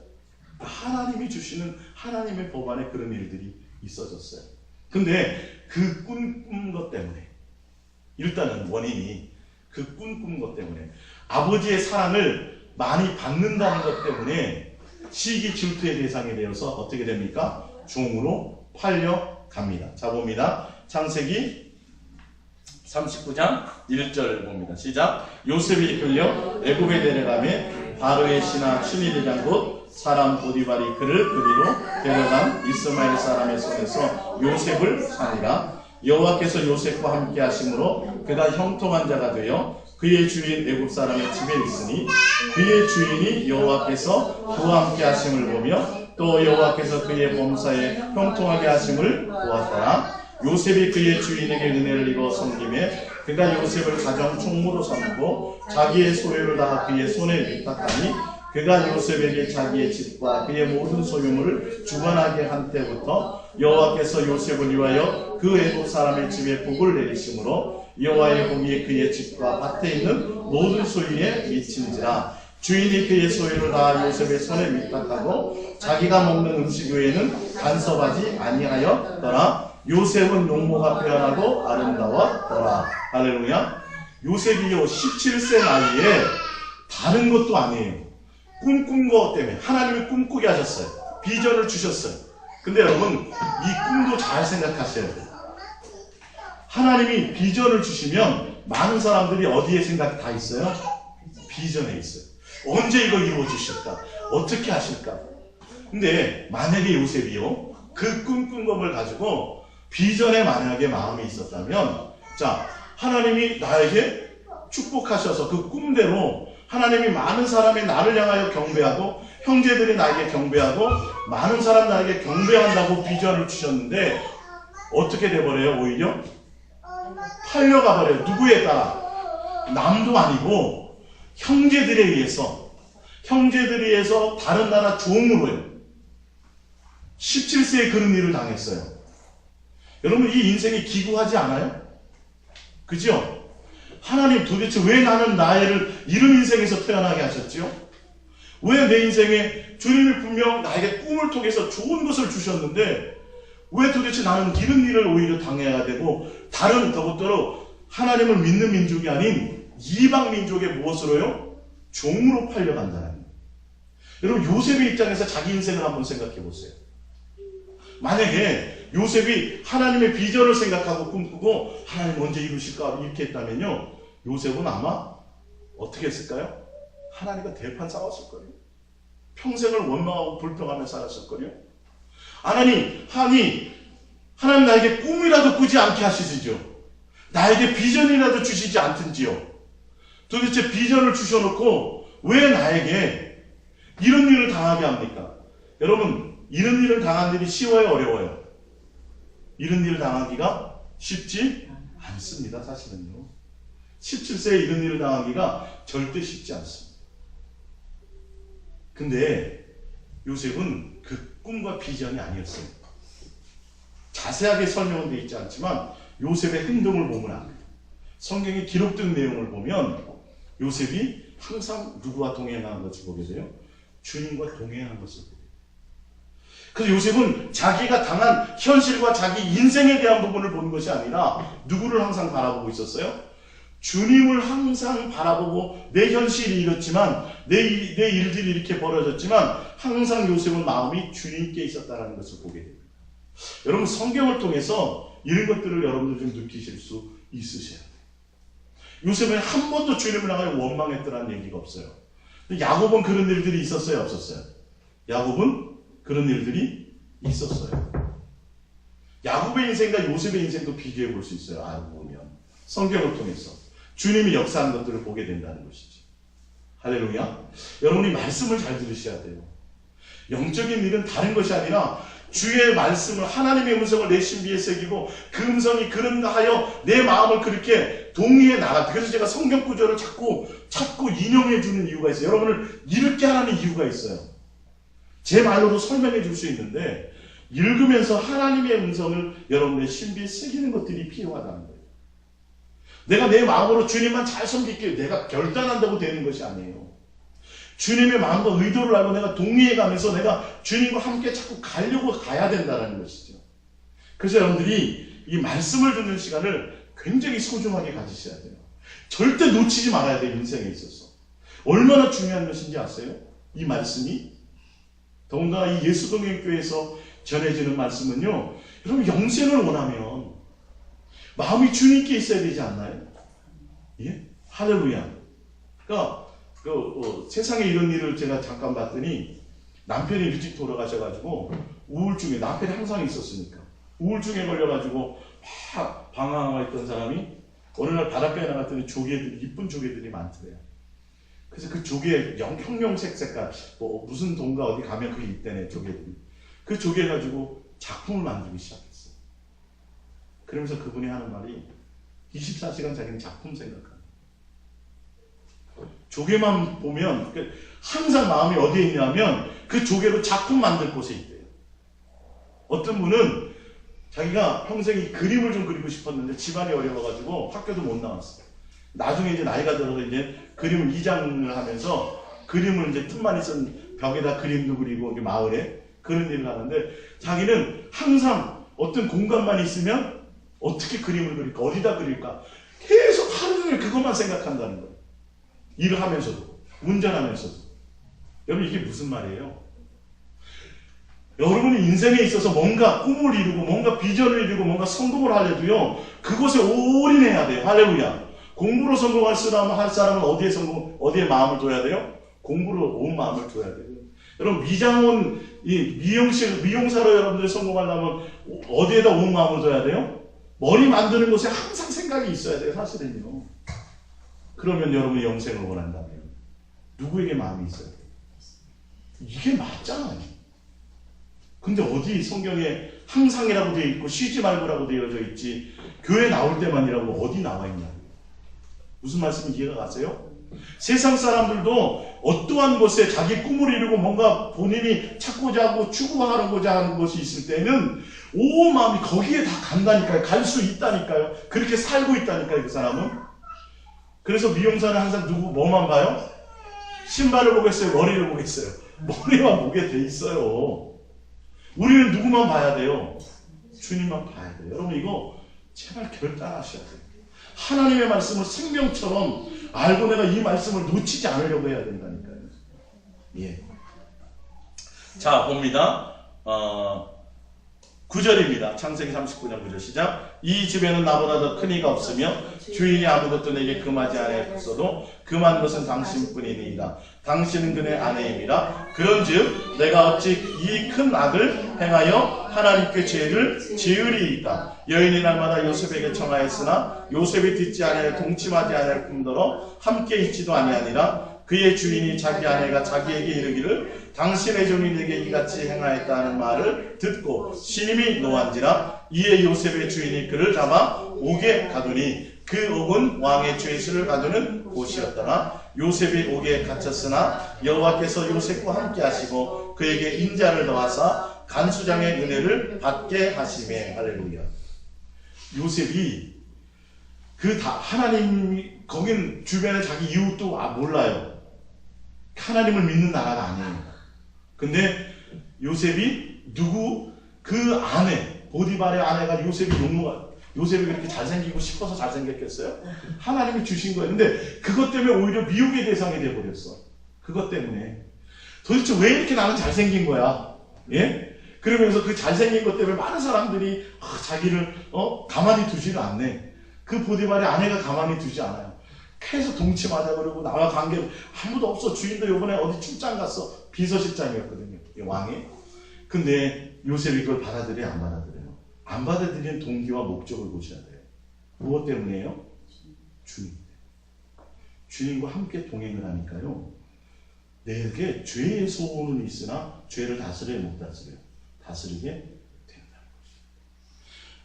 하나님이 주시는 하나님의 법 안에 그런 일들이 있어졌어요. 근데 그 꿈꾼 것 때문에, 일단은 원인이 그 꿈꾼 것 때문에, 아버지의 사랑을 많이 받는다는 것 때문에 시기 질투의 대상이 되어서 어떻게 됩니까? 종으로 팔려갑니다. 자, 봅니다. 창세기 39장 1절 봅니다. 시작. 요셉이 이끌려 애굽에 데려가매 바로의 신하 춘일이란 곳 사람 보디발이 그를 그리로 데려간 이스마엘 사람의 손에서 요셉을 사니라. 여호와께서 요셉과 함께 하심으로 그가 형통한 자가 되어 그의 주인 애굽 사람의 집에 있으니 그의 주인이 여호와께서 그와 함께 하심을 보며 또 여호와께서 그의 범사에 형통하게 하심을 보았더라. 요셉이 그의 주인에게 은혜를 입어 섬김에 그가 요셉을 가정 총무로 삼고 자기의 소유를 다 그의 손에 위탁하니 그가 요셉에게 자기의 집과 그의 모든 소유물을 주관하게 한 때부터 여호와께서 요셉을 위하여 그 애굽 사람의 집에 복을 내리심으로 여호와의 복이 그의 집과 밭에 있는 모든 소유에 미친지라. 주인이 그의 소유를 다 요셉의 손에 위탁하고 자기가 먹는 음식 외에는 간섭하지 아니하였더라. 요셉은 용모가 편하고 아름다웠더라. 할렐루야. 요셉이요 17세 나이에 다른 것도 아니에요. 꿈꾼 것 때문에 하나님이 꿈꾸게 하셨어요. 비전을 주셨어요. 근데 여러분 이 꿈도 잘 생각하셔야 돼요. 하나님이 비전을 주시면 많은 사람들이 어디에 생각이 다 있어요? 비전에 있어요. 언제 이걸 이루어주실까? 어떻게 하실까? 근데 만약에 요셉이요 그 꿈꾼 것을 가지고 비전에 만약에 마음이 있었다면, 자, 하나님이 나에게 축복하셔서 그 꿈대로 하나님이 많은 사람이 나를 향하여 경배하고 형제들이 나에게 경배하고 많은 사람 나에게 경배한다고 비전을 주셨는데 어떻게 돼버려요? 오히려 팔려가 버려요. 누구에 따라? 남도 아니고 형제들에 의해서, 형제들에 의해서 다른 나라 종으로요. 17세에 그런 일을 당했어요. 여러분 이 인생이 기구하지 않아요? 그죠? 하나님 도대체 왜 나는 나를 이런 인생에서 태어나게 하셨죠? 왜 내 인생에 주님이 분명 나에게 꿈을 통해서 좋은 것을 주셨는데 왜 도대체 나는 이런 일을 오히려 당해야 되고 다른 더불어 하나님을 믿는 민족이 아닌 이방 민족의 무엇으로요? 종으로 팔려간다는 거예요. 여러분 요셉의 입장에서 자기 인생을 한번 생각해 보세요. 만약에 요셉이 하나님의 비전을 생각하고 꿈꾸고 하나님 언제 이루실까 이렇게 했다면요, 요셉은 아마 어떻게 했을까요? 하나님과 대판 싸웠을 거예요. 평생을 원망하고 불평하며 살았을 거예요. 하나님 나에게 꿈이라도 꾸지 않게 하시지요. 나에게 비전이라도 주시지 않든지요. 도대체 비전을 주셔놓고 왜 나에게 이런 일을 당하게 합니까? 여러분, 이런 일을 당한 일이 쉬워요, 어려워요? 이런 일을 당하기가 쉽지 않습니다, 사실은요. 17세에 이런 일을 당하기가 절대 쉽지 않습니다. 근데 요셉은 그 꿈과 비전이 아니었어요. 자세하게 설명은 되어 있지 않지만 요셉의 행동을 보면 압니다. 성경에 기록된 내용을 보면 요셉이 항상 누구와 동행하는 것을 보게 돼요? 주님과 동행하는 것을 보게 돼요. 그래서 요셉은 자기가 당한 현실과 자기 인생에 대한 부분을 보는 것이 아니라 누구를 항상 바라보고 있었어요? 주님을 항상 바라보고 내 현실이 이렇지만 내 일들이 이렇게 벌어졌지만 항상 요셉은 마음이 주님께 있었다는 것을 보게 됩니다. 여러분, 성경을 통해서 이런 것들을 여러분들 좀 느끼실 수 있으셔야 돼요. 요셉은 한 번도 주님을 향하여 원망했더라는 얘기가 없어요. 야곱은 그런 일들이 있었어요, 없었어요? 야곱은 그런 일들이 있었어요. 야곱의 인생과 요셉의 인생도 비교해 볼 수 있어요. 알고 보면 성경을 통해서 주님이 역사하는 것들을 보게 된다는 것이죠. 할렐루야. 여러분이 말씀을 잘 들으셔야 돼요. 영적인 일은 다른 것이 아니라 주의 말씀을, 하나님의 음성을 내 신비에 새기고 그 음성이 그런가 하여 내 마음을 그렇게 동의해 나가. 그래서 제가 성경 구절을 자꾸 인용해 주는 이유가 있어요. 여러분을 이렇게 하라는 이유가 있어요. 제 말로도 설명해 줄 수 있는데 읽으면서 하나님의 음성을 여러분의 신비에 새기는 것들이 필요하다는 거예요. 내가 내 마음으로 주님만 잘 섬길게요. 내가 결단한다고 되는 것이 아니에요. 주님의 마음과 의도를 알고 내가 동의해가면서 내가 주님과 함께 자꾸 가려고 가야 된다는 것이죠. 그래서 여러분들이 이 말씀을 듣는 시간을 굉장히 소중하게 가지셔야 돼요. 절대 놓치지 말아야 돼요. 인생에 있어서. 얼마나 중요한 것인지 아세요? 이 말씀이. 더군다나 이 예수동행교회에서 전해지는 말씀은요, 여러분 영생을 원하면 마음이 주님께 있어야 되지 않나요? 예? 할렐루야. 그러니까 세상에 이런 일을 제가 잠깐 봤더니 남편이 일찍 돌아가셔가지고 우울증에, 남편이 항상 있었으니까 우울증에 걸려가지고 막 방황하고 있던 사람이 어느 날 바닷가에 나갔더니 조개들이, 이쁜 조개들이 많더래요. 그래서 그 조개 형형색 색깔, 무슨 동가 어디 가면 그게 있대네, 조개들이. 그 조개 가지고 작품을 만들기 시작했어요. 그러면서 그분이 하는 말이 24시간 자기는 작품 생각합니다. 조개만 보면 항상 마음이 어디에 있냐면 그 조개로 작품 만들 곳에 있대요. 어떤 분은 자기가 평생 그림을 좀 그리고 싶었는데 집안이 어려워가지고 학교도 못 나왔어요. 나중에 이제 나이가 들어서 이제 그림을 이장을 하면서 그림을 이제 틈만 있은 벽에다 그림도 그리고 마을에 그런 일을 하는데 자기는 항상 어떤 공간만 있으면 어떻게 그림을 그릴까, 어디다 그릴까 계속 하루 종일 그것만 생각한다는 거예요. 일을 하면서도, 운전하면서도. 여러분, 이게 무슨 말이에요? 여러분이 인생에 있어서 뭔가 꿈을 이루고 뭔가 비전을 이루고 뭔가 성공을 하려도요, 그것에 올인해야 돼요. 할렐루야. 공부로 성공할 사람은 어디에 마음을 둬야 돼요? 공부로 온 마음을 둬야 돼요. 여러분, 미용사로 여러분들이 성공하려면 어디에다 온 마음을 둬야 돼요? 머리 만드는 곳에 항상 생각이 있어야 돼요, 사실은요. 그러면 여러분이 영생을 원한다면 누구에게 마음이 있어야 돼요? 이게 맞잖아요. 근데 어디 성경에 항상이라고 되어 있고 쉬지 말고라고 되어져 있지 교회 나올 때만이라고 어디 나와 있냐고요. 무슨 말씀인지 이해가 가세요? 세상 사람들도 어떠한 곳에 자기 꿈을 이루고 뭔가 본인이 찾고자 하고 추구하고자 하는 것이 있을 때는 온 마음이 거기에 다 간다니까요. 갈 수 있다니까요. 그렇게 살고 있다니까요, 그 사람은. 그래서 미용사는 항상 뭐만 봐요? 신발을 보겠어요? 머리를 보겠어요? 머리만 보게 돼 있어요. 우리는 누구만 봐야 돼요? 주님만 봐야 돼요. 여러분, 이거 제발 결단하셔야 돼요. 하나님의 말씀을 생명처럼 알고 내가 이 말씀을 놓치지 않으려고 해야 된다니까요. 예. 자, 봅니다. 9절입니다. 창세기 39장 9절 시작. 이 집에는 나보다 더 큰 이가 없으며 주인이 아무것도 내게 금하지 아니하였어도 금한 것은 당신뿐이니이다. 당신은 그의 아내임이라. 그런즉 내가 어찌 이 큰 악을 행하여 하나님께 죄를 지으리이까. 여인이 날마다 요셉에게 청하였으나 요셉이 듣지 아니하여 동침하지 아니할 뿐더러 함께 있지도 아니하니라. 그의 주인이 자기 아내가 자기에게 이르기를 당신의 종이 내게 이같이 행하였다는 말을 듣고 심히 노한지라. 이에 요셉의 주인이 그를 잡아 옥에 가두니 그 옥은 왕의 죄수를 가두는 곳이었더라. 요셉이 옥에 갇혔으나 여호와께서 요셉과 함께 하시고 그에게 인자를 더하사 간수장의 은혜를 받게 하시매. 할렐루야. 요셉이 하나님 거긴 주변에 자기 이웃도 몰라요. 하나님을 믿는 나라가 아니에요. 근데 요셉이 그 아내 보디발의 아내가 요셉이 그렇게 잘생기고 싶어서 잘생겼겠어요? 하나님이 주신 거예요. 근데 그것 때문에 오히려 미혹의 대상이 돼버렸어. 그것 때문에 도대체 왜 이렇게 나는 잘생긴 거야? 예? 그러면서 그 잘생긴 것 때문에 많은 사람들이 자기를 가만히 두지를 않네. 그 보디발의 아내가 가만히 두지 않아요. 계속 동침하자 그러고 나와 관계 아무도 없어. 주인도 요번에 어디 출장 갔어. 비서실장이었거든요. 왕이. 근데 요셉이 그걸 받아들여요? 안 받아들여요? 안 받아들이는 동기와 목적을 보셔야 돼요. 무엇 때문이에요? 주님. 주님과 함께 동행을 하니까요. 내게 죄의 소원은 있으나 죄를 다스려요? 못 다스려요? 다스리게 된다는 것이에요.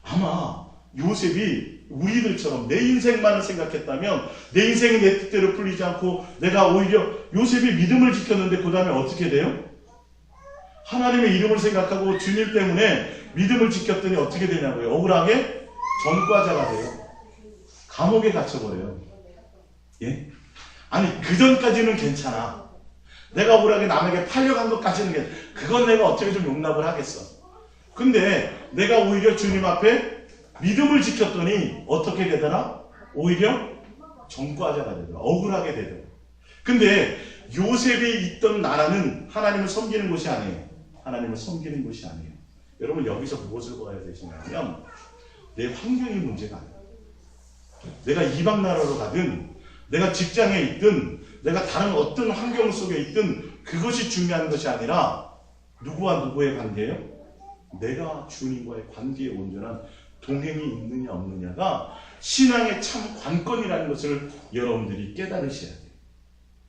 아마 요셉이 우리들처럼 내 인생만을 생각했다면 내 인생이 내 뜻대로 풀리지 않고 내가 오히려 요셉이 믿음을 지켰는데 그 다음에 어떻게 돼요? 하나님의 이름을 생각하고 주님 때문에 믿음을 지켰더니 어떻게 되냐고요? 억울하게 전과자가 돼요. 감옥에 갇혀버려요. 예? 아니 그 전까지는 괜찮아. 내가 억울하게 남에게 팔려간 것까지는 그건 내가 어떻게 좀 용납을 하겠어. 근데 내가 오히려 주님 앞에 믿음을 지켰더니 어떻게 되더라? 오히려 전과자가 되더라. 억울하게 되더라. 근데 요셉이 있던 나라는 하나님을 섬기는 곳이 아니에요. 하나님을 섬기는 곳이 아니에요. 여러분 여기서 무엇을 봐야 되시냐면 내 환경이 문제가 아니에요. 내가 이방 나라로 가든 내가 직장에 있든 내가 다른 어떤 환경 속에 있든 그것이 중요한 것이 아니라 누구와 누구의 관계예요? 내가 주님과의 관계에 온전한 동행이 있느냐 없느냐가 신앙의 참 관건이라는 것을 여러분들이 깨달으셔야 돼요.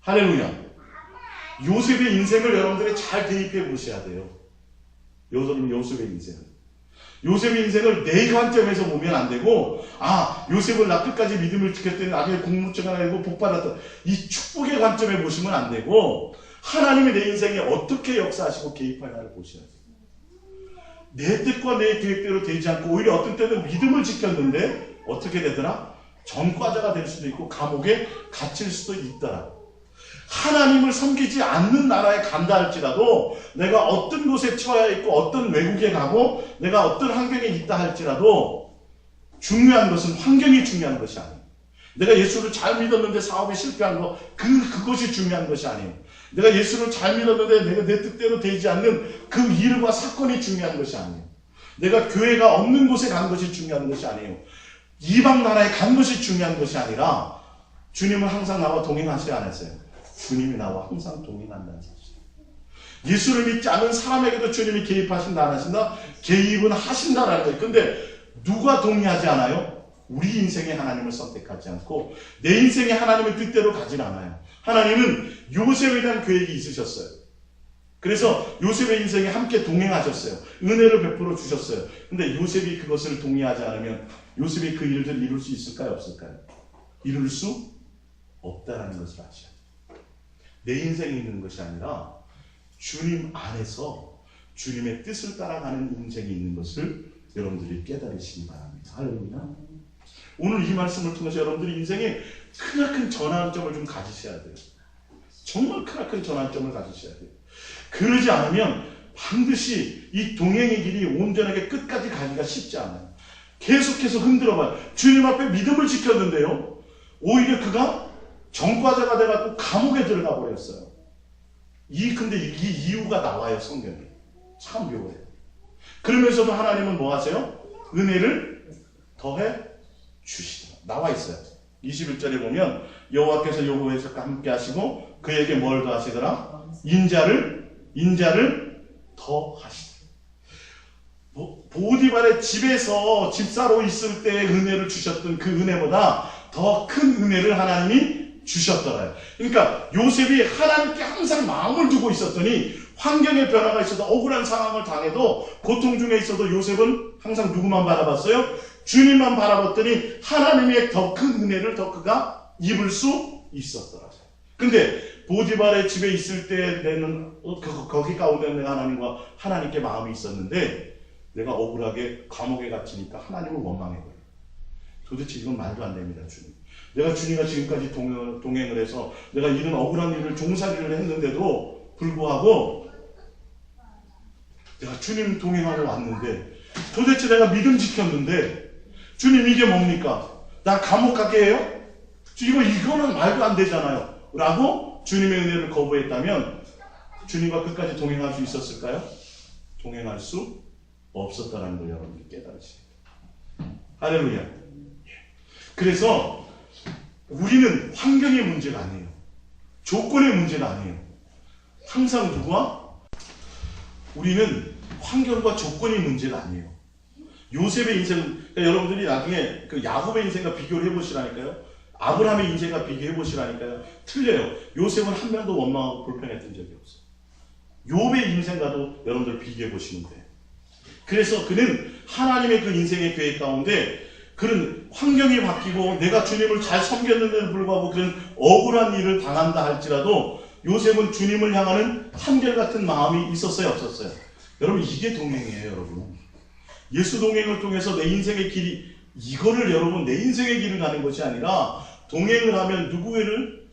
할렐루야. 요셉의 인생을 여러분들이 잘 대입해 보셔야 돼요. 요셉의 인생을. 요셉의 인생을 내 관점에서 보면 안 되고 요셉을 나 끝까지 믿음을 지켰더니 나중에 공무증을 알고 복받았다. 이 축복의 관점에 보시면 안 되고 하나님이 내 인생에 어떻게 역사하시고 개입하냐를 보셔야 돼요. 내 뜻과 내 계획대로 되지 않고 오히려 어떤 때는 믿음을 지켰는데 어떻게 되더라? 전과자가 될 수도 있고 감옥에 갇힐 수도 있더라. 하나님을 섬기지 않는 나라에 간다 할지라도 내가 어떤 곳에 처해 있고 어떤 외국에 가고 내가 어떤 환경에 있다 할지라도 중요한 것은 환경이 중요한 것이 아니에요. 내가 예수를 잘 믿었는데 사업이 실패한 거 그것이 중요한 것이 아니에요. 내가 예수를 잘 믿었는데 내가 내 뜻대로 되지 않는 그 일과 사건이 중요한 것이 아니에요. 내가 교회가 없는 곳에 간 것이 중요한 것이 아니에요. 이방 나라에 간 것이 중요한 것이 아니라 주님은 항상 나와 동행하셔야 안 했어요. 주님이 나와 항상 동행한다는 사실. 예수를 믿지 않은 사람에게도 주님이 개입하신다 안 하신다? 개입은 하신다라는 거예요. 근데 누가 동의하지 않아요? 우리 인생의 하나님을 선택하지 않고 내 인생의 하나님의 뜻대로 가진 않아요. 하나님은 요셉에 대한 계획이 있으셨어요. 그래서 요셉의 인생에 함께 동행하셨어요. 은혜를 베풀어 주셨어요. 근데 요셉이 그것을 동의하지 않으면 요셉이 그 일들을 이룰 수 있을까요? 없을까요? 이룰 수 없다라는 것을 아셔야 돼요. 내 인생에 있는 것이 아니라 주님 안에서 주님의 뜻을 따라가는 인생이 있는 것을 여러분들이 깨달으시기 바랍니다. 할렐루야. 오늘 이 말씀을 통해서 여러분들이 인생에 크나큰 전환점을 좀 가지셔야 돼요. 정말 크나큰 전환점을 가지셔야 돼요. 그러지 않으면 반드시 이 동행의 길이 온전하게 끝까지 가기가 쉽지 않아요. 계속해서 흔들어봐요. 주님 앞에 믿음을 지켰는데요. 오히려 그가 전과자가 돼갖고 감옥에 들어가 버렸어요. 근데 이 이유가 나와요, 성경에. 참 묘해요. 그러면서도 하나님은 뭐 하세요? 은혜를 더해 주시더라. 나와 있어요. 21절에 보면 여호와께서 여호와에서 함께 하시고 그에게 뭘 더하시더라? 인자를 더하시더라. 보디발의 집에서 집사로 있을 때 은혜를 주셨던 그 은혜보다 더 큰 은혜를 하나님이 주셨더라요. 그러니까 요셉이 하나님께 항상 마음을 두고 있었더니 환경의 변화가 있어도 억울한 상황을 당해도 고통 중에 있어도 요셉은 항상 누구만 바라봤어요? 주님만 바라봤더니 하나님의 더 큰 은혜를 더 그가 입을 수 있었더라고요. 근데 보디발의 집에 있을 때 내는 거기 가운데 내가 하나님께 마음이 있었는데 내가 억울하게 감옥에 갇히니까 하나님을 원망해버려요. 도대체 이건 말도 안 됩니다, 주님. 내가 주님과 지금까지 동행을 해서 내가 이런 억울한 일을 종살이를 했는데도 불구하고 내가 주님 동행하러 왔는데 도대체 내가 믿음 지켰는데 주님 이게 뭡니까? 나 감옥 가게 해요? 이거는 말도 안 되잖아요. 라고 주님의 은혜를 거부했다면 주님과 끝까지 동행할 수 있었을까요? 동행할 수 없었다는 걸 여러분들이 깨달으시죠. 할렐루야. 그래서 우리는 환경의 문제가 아니에요. 조건의 문제가 아니에요. 항상 누구와? 우리는 환경과 조건의 문제가 아니에요. 요셉의 인생, 그러니까 여러분들이 나중에 그 야곱의 인생과 비교를 해보시라니까요. 아브라함의 인생과 비교해보시라니까요. 틀려요. 요셉은 한 명도 원망하고 불평했던 적이 없어요. 욥의 인생과도 여러분들 비교해보시면 돼요. 그래서 그는 하나님의 그 인생의 계획 가운데 그런 환경이 바뀌고 내가 주님을 잘 섬겼는데도 불구하고 그런 억울한 일을 당한다 할지라도 요셉은 주님을 향하는 한결같은 마음이 있었어요, 없었어요? 여러분 이게 동행이에요, 여러분. 예수 동행을 통해서 내 인생의 길이 이거를 여러분 내 인생의 길을 가는 것이 아니라 동행을 하면 누구를?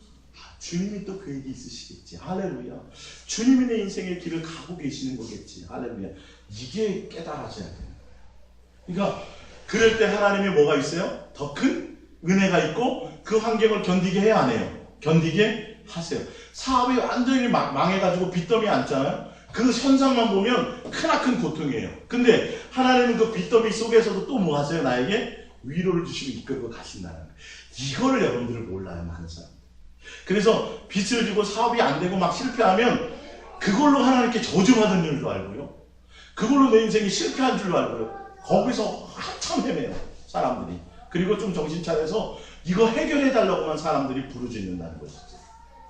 주님이 또 계획이 있으시겠지. 할렐루야. 주님이 내 인생의 길을 가고 계시는 거겠지. 할렐루야. 이게 깨달아져야 돼요. 그러니까 그럴 때 하나님의 뭐가 있어요? 더 큰 은혜가 있고 그 환경을 견디게 해야 안 해요. 견디게 하세요. 사업이 완전히 망해가지고 빚더미 앉잖아요. 그 현상만 보면 크나큰 고통이에요. 근데 하나님은 그 빚더미 속에서도 또 뭐 하세요? 나에게 위로를 주시고 이끌고 가신다는 거예요. 이거를 여러분들을 몰라요, 많은 사람들. 그래서 빚을 지고 사업이 안 되고 막 실패하면 그걸로 하나님께 저주받은 줄도 알고요. 그걸로 내 인생이 실패한 줄도 알고요. 거기서 한참 헤매요, 사람들이. 그리고 좀 정신 차려서 이거 해결해달라고만 사람들이 부르짖는다는 것이지.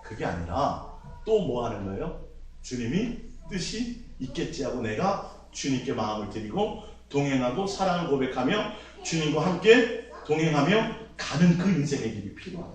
그게 아니라 또 뭐 하는 거예요? 주님이 뜻이 있겠지 하고 내가 주님께 마음을 드리고 동행하고 사랑을 고백하며 주님과 함께 동행하며 가는 그 인생의 길이 필요하다.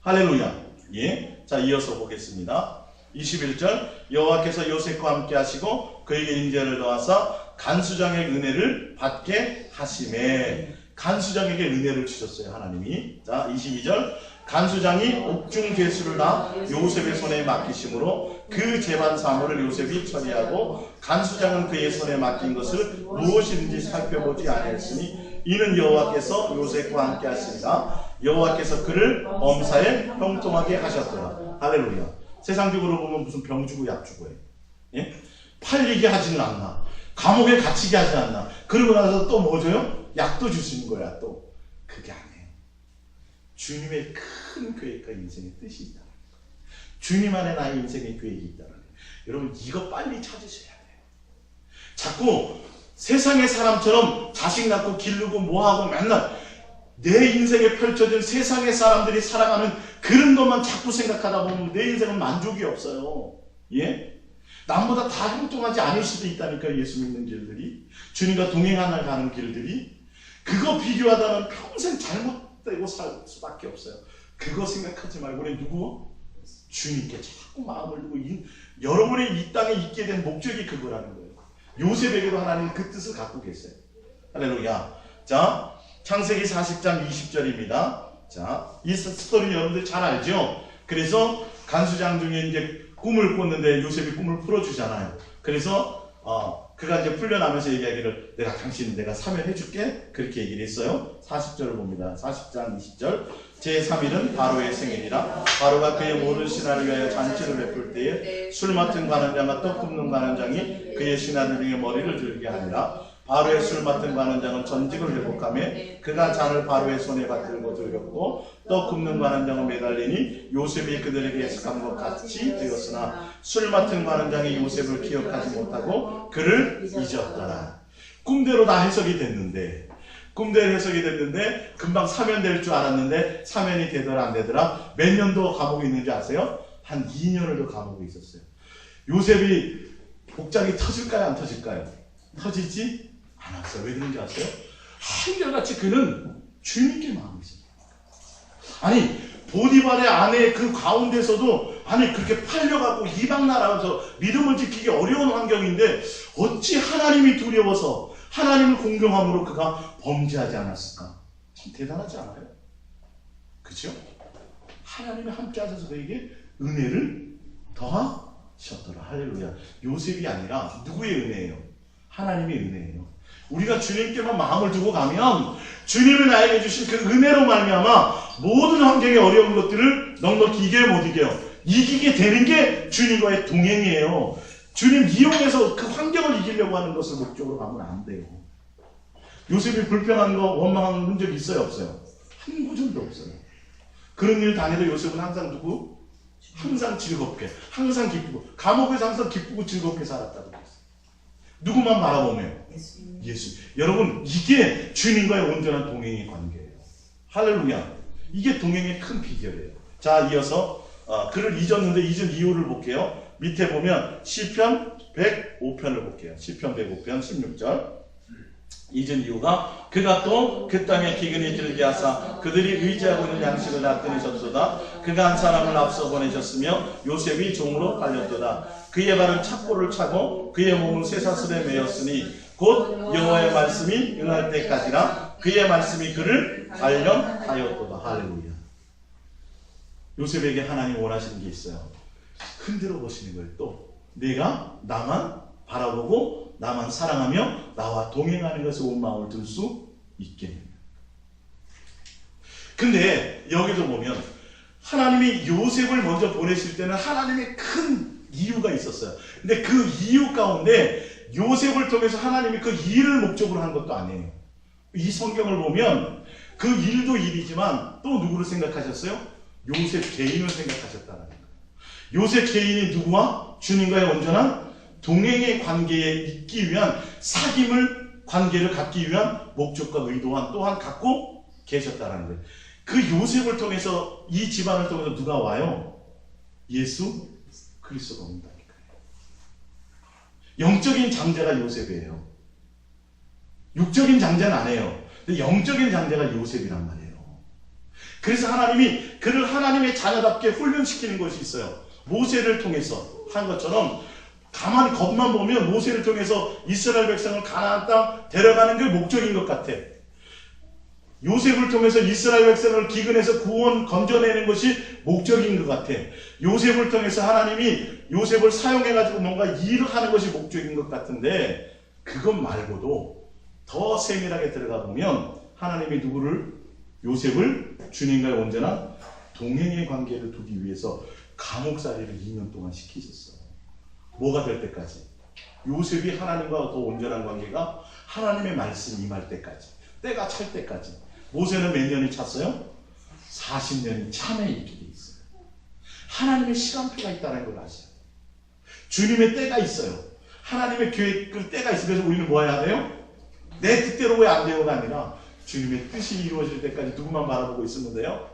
할렐루야. 예. 자, 이어서 보겠습니다. 21절 여호와께서 요셉과 함께 하시고 그에게 인자를 더하사 간수장의 은혜를 받게 하시매. 간수장에게 은혜를 주셨어요, 하나님이. 자, 22절 간수장이 옥중 죄수를 다 요셉의 손에 맡기심으로 그 재반 사물을 요셉이 처리하고 간수장은 그의 손에 맡긴 것을 무엇인지 살펴보지 아니했으니 이는 여호와께서 요셉과 함께 하시니라. 여호와께서 그를 엄사에 형통하게 하셨더라. 할렐루야. 세상적으로 보면 무슨 병 주고 약 주고 해. 예? 팔리게 하지는 않나. 감옥에 갇히게 하지 않나. 그러고 나서 또 뭐 줘요? 약도 주시는 거야, 또. 그게 아니에요. 주님의 큰 계획과 인생의 뜻이 있다는 거예요. 주님 안에 나의 인생의 계획이 있다는 거예요. 여러분 이거 빨리 찾으셔야 돼요. 자꾸 세상의 사람처럼 자식 낳고 기르고 뭐하고 맨날 내 인생에 펼쳐진 세상의 사람들이 살아가는 그런 것만 자꾸 생각하다 보면 내 인생은 만족이 없어요. 예? 남보다 다 형통하지 않을 수도 있다니까요. 예수 믿는 길들이. 주님과 동행하는 가는 길들이. 그거 비교하다는 평생 잘못되고 살 수밖에 없어요. 그거 생각하지 말고 우리 누구? 주님께 자꾸 마음을 두고 여러분의 이 땅에 있게 된 목적이 그거라는 거예요. 요셉에게도 하나님 그 뜻을 갖고 계세요. 할렐루야. 자, 창세기 40장 20절입니다. 자, 이 스토리 여러분들 잘 알죠? 그래서 간수장 중에 이제 꿈을 꿨는데 요셉이 꿈을 풀어주잖아요. 그래서 그가 이제 풀려나면서 얘기하기를 내가 사면해줄게 그렇게 얘기를 했어요. 40절을 봅니다. 40장 20절 제3일은 바로의 생일이라 바로가 그의 모든 신하를 위하여 잔치를 베풀 때에 술 맡은 관원장과 떡 굽는 관원장이 그의 신하들 중에 머리를 들게 하니라. 바로의 술 맡은 관원장은 전직을 회복하며 그가 잔을 바로의 손에 받들고 들렸고 떡 굽는 관원장은 매달리니 요셉이 그들에게 해석한 것 같이 되었으나 술 맡은 관원장이 요셉을 기억하지 못하고 그를 잊었더라. 꿈대로 다 해석이 됐는데 금방 사면될 줄 알았는데 사면이 되더라 안 되더라. 몇 년도 감옥에 있는지 아세요? 한 2년을 더 감옥에 있었어요. 요셉이 복장이 터질까요 안 터질까요? 터지지 않았어요. 왜 그런지 아세요? 한결같이 그는 주님께 마음이 있어요. 아니 보디발의 아내 그 가운데서도 그렇게 팔려가고 이방 나라에서 믿음을 지키기 어려운 환경인데 어찌 하나님이 두려워서 하나님을 공경함으로 그가 범죄하지 않았을까? 참 대단하지 않아요? 그렇죠? 하나님이 함께 하셔서 그에게 은혜를 더하셨더라. 할렐루야. 요셉이 아니라 누구의 은혜예요? 하나님의 은혜예요. 우리가 주님께만 마음을 두고 가면 주님이 나에게 주신 그 은혜로 말미암아 모든 환경의 어려운 것들을 넉넉히 못 이겨요. 이기게 되는 게 주님과의 동행이에요. 주님 이용해서 그 환경을 이기려고 하는 것을 목적으로 가면 안 돼요. 요셉이 불평한 거 원망한 적이 있어요 없어요? 한 구절도 없어요. 그런 일 당해도 요셉은 항상 누구? 항상 즐겁게 항상 기쁘고 감옥에서 항상 기쁘고 즐겁게 살았다고 그랬어요. 누구만 바라보면 예수. 여러분 이게 주님과의 온전한 동행의 관계예요. 할렐루야. 이게 동행의 큰 비결이에요. 자 이어서 그를 잊었는데 잊은 이유를 볼게요. 밑에 보면 시편 105편을 볼게요. 시편 105편 16절 잊은 이유가 그가 또 그 땅에 기근이 들게 하사 그들이 의지하고 있는 양식을 다 끊으셨도다. 그가 한 사람을 앞서 보내셨으며 요셉이 종으로 팔렸도다. 그의 발은 착고를 차고 그의 몸은 쇠사슬에 매였으니 곧 여호와의 말씀이 응할 때까지라. 그의 말씀이 그를 단련하였도다. 할렐루야. 요셉에게 하나님 원하시는 게 있어요. 흔들어 보시는 거예요. 또 내가 나만 바라보고 나만 사랑하며 나와 동행하는 것에 온 마음을 둘 수 있게. 근데 여기도 보면 하나님이 요셉을 먼저 보내실 때는 하나님의 큰 이유가 있었어요. 근데 그 이유 가운데 요셉을 통해서 하나님이 그 일을 목적으로 한 것도 아니에요. 이 성경을 보면 그 일도 일이지만 또 누구를 생각하셨어요? 요셉 개인을 생각하셨다는 거예요. 요셉 개인이 누구와? 주님과의 온전한 동행의 관계에 있기 위한 사귐을 관계를 갖기 위한 목적과 의도한 또한 갖고 계셨다는 거예요. 그 요셉을 통해서 이 집안을 통해서 누가 와요? 예수 그리스도가 온다니까요. 영적인 장자가 요셉이에요. 육적인 장자는 아니에요. 근데 영적인 장자가 요셉이란 말이에요. 그래서 하나님이 그를 하나님의 자녀답게 훈련시키는 것이 있어요. 모세를 통해서 한 것처럼 가만히 겉만 보면 모세를 통해서 이스라엘 백성을 가나안 땅 데려가는 게 목적인 것 같아. 요셉을 통해서 이스라엘 백성을 기근에서 구원 건져내는 것이 목적인 것 같아. 요셉을 통해서 하나님이 요셉을 사용해가지고 뭔가 일을 하는 것이 목적인 것 같은데 그것 말고도 더 세밀하게 들어가 보면 하나님이 누구를? 요셉을 주님과의 온전한 동행의 관계를 두기 위해서 감옥살이를 2년 동안 시키셨어요. 뭐가 될 때까지? 요셉이 하나님과 더 온전한 관계가 하나님의 말씀이 임할 때까지, 때가 찰 때까지. 모세는 몇 년이 찼어요? 40년이 참에 있게 돼 있어요. 하나님의 시간표가 있다는 걸 아셔요. 주님의 때가 있어요. 하나님의 계획, 그 때가 있어요. 그래서 우리는 뭐 해야 돼요? 내 뜻대로 왜 안 돼요가 아니라 주님의 뜻이 이루어질 때까지 누구만 바라보고 있으면 돼요?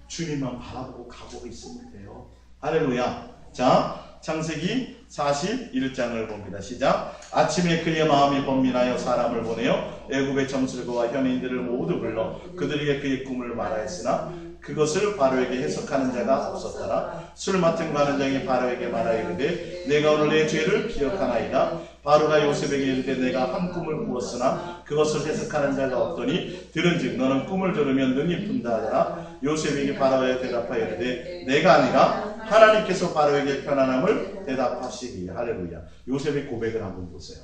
주님만 바라보고 가고 있으면 돼요. 할렐루야. 자, 창세기 41장을 봅니다. 시작. 아침에 그의 마음이 번민하여 사람을 보내어 애굽의 점술거와 현인들을 모두 불러 그들에게 그의 꿈을 말하였으나 그것을 바로에게 해석하는 자가 없었더라. 술 맡은 관원장이 바로에게 말하이르되 내가 오늘 내 죄를 기억하나이다. 바로가 요셉에게 이르되 내가 한 꿈을 꾸었으나 그것을 해석하는 자가 없더니 들은즉 너는 꿈을 들으면 눈이 푼다 하더라. 요셉에게 바로에 대답하여 이르되 내가 아니라 하나님께서 바로에게 편안함을 대답하시기. 할렐루야. 요셉의 고백을 한번 보세요.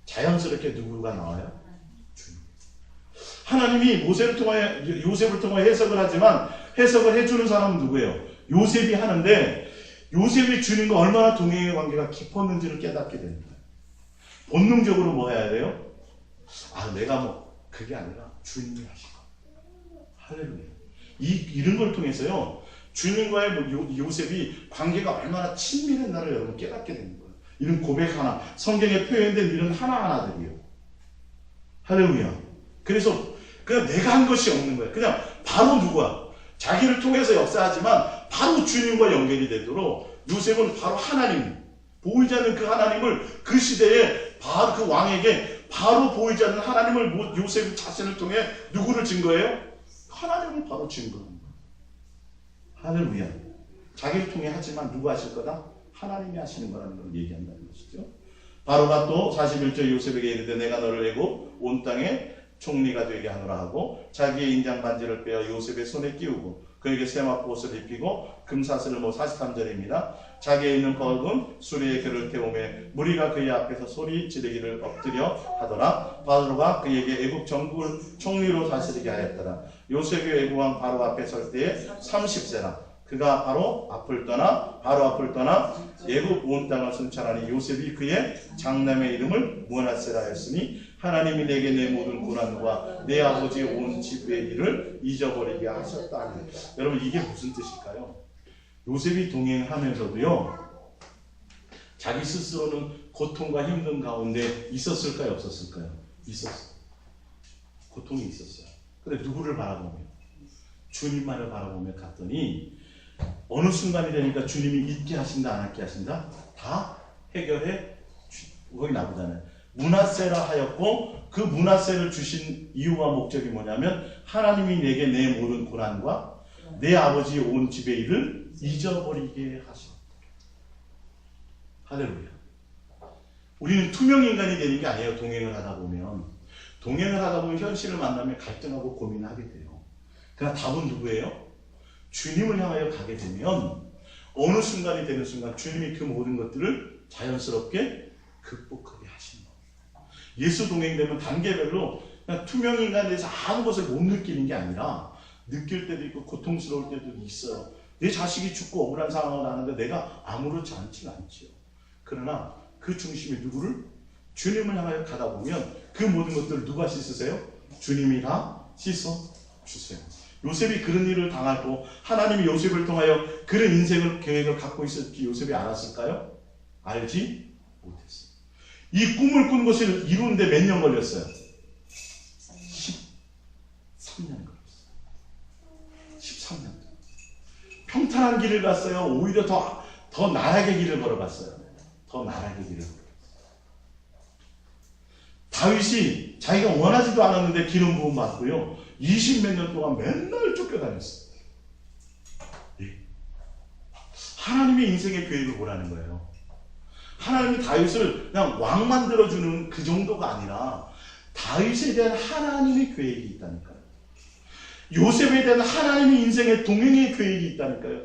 자연스럽게 누구가 나와요? 주님. 하나님이 모세를 통하여 요셉을 통하여 해석을 하지만 해석을 해주는 사람은 누구예요? 요셉이 하는데 요셉이 주님과 얼마나 동행의 관계가 깊었는지를 깨닫게 되는 거예요. 본능적으로 뭐 해야 돼요? 내가 뭐 그게 아니라 주님이 하시고. 할렐루야. 이런 걸 통해서요 주님과의 요셉이 관계가 얼마나 친밀했나를 여러분 깨닫게 되는 거예요. 이런 고백 하나, 성경에 표현된 이런 하나하나들이요. 할렐루야. 그래서 그냥 내가 한 것이 없는 거예요. 그냥 바로 누구야? 자기를 통해서 역사하지만 바로 주님과 연결이 되도록 요셉은 바로 하나님, 보이지 않는 그 하나님을 그 시대에 바로 그 왕에게 바로 보이지 않는 하나님을 요셉 자신을 통해 누구를 증거해요? 하나님을 바로 증거합니다. 할렐루야. 자기를 통해 하지만 누가 하실 거다? 하나님이 하시는 거라는 걸 얘기한다는 것이죠. 바로가 또 41절 요셉에게 이르되 내가 너를 내고 온 땅에 총리가 되게 하노라 하고 자기의 인장 반지를 빼어 요셉의 손에 끼우고 그에게 세마포 옷을 입히고 금사슬을 43절입니다. 자기에 있는 거룩은 수리의 결을 태우매 무리가 그의 앞에서 소리 지르기를 엎드려 하더라. 바로가 그에게 애국 전국을 총리로 다스리게 하였더라. 요셉이 애국왕 바로 앞에 설 때에 30세라. 그가 바로 앞을 떠나 애굽 온 땅을 순찰하니 요셉이 그의 장남의 이름을 므낫세라 하였으니 하나님이 내게 내 모든 고난과 내 아버지 온 집의 일을 잊어버리게 하셨다. 여러분 이게 무슨 뜻일까요? 요셉이 동행하면서도요 자기 스스로는 고통과 힘든 가운데 있었을까요? 없었을까요? 있었어요. 고통이 있었어요. 근데 누구를 바라보며? 주님만을 바라보며 갔더니 어느 순간이 되니까 주님이 있게 하신다 안 있게 하신다? 다 해결해 거기 나오잖아요. 므낫세라 하였고 그 므낫세를 주신 이유와 목적이 뭐냐면 하나님이 내게 내 모든 고난과 내 아버지 온 집의 일을 잊어버리게 하셨다. 할렐루야. 우리는 투명 인간이 되는 게 아니에요. 동행을 하다 보면 현실을 만나면 갈등하고 고민하게 돼요. 그러나 답은 누구예요? 주님을 향하여 가게 되면 어느 순간이 되는 순간 주님이 그 모든 것들을 자연스럽게 극복하게 하신 겁니다. 예수 동행되면 단계별로 그냥 투명 인간에 대해서 아무것을 못 느끼는 게 아니라 느낄 때도 있고 고통스러울 때도 있어요. 내 자식이 죽고 억울한 상황을 하는데 내가 아무렇지 않지는 않지요. 그러나 그 중심에 누구를? 주님을 향하여 가다 보면 그 모든 것들을 누가 씻으세요? 주님이 다 씻어주세요. 요셉이 그런 일을 당하고 하나님이 요셉을 통하여 그런 인생을 계획을 갖고 있을지 요셉이 알았을까요? 알지 못했어요. 이 꿈을 꾼 것을 이루는데 몇 년 걸렸어요? 13년 걸렸어요. 13년. 평탄한 길을 갔어요? 오히려 더 나락의 길을 걸어갔어요? 더 나락의 길을 걸어갔어요. 다윗이 자기가 원하지도 않았는데 기름 부음 받고요. 20몇 년 동안 맨날 쫓겨다녔어요. 하나님의 인생의 계획을 보라는 거예요. 하나님이 다윗을 그냥 왕 만들어주는 그 정도가 아니라 다윗에 대한 하나님의 계획이 있다니까요. 요셉에 대한 하나님의 인생의 동행의 계획이 있다니까요.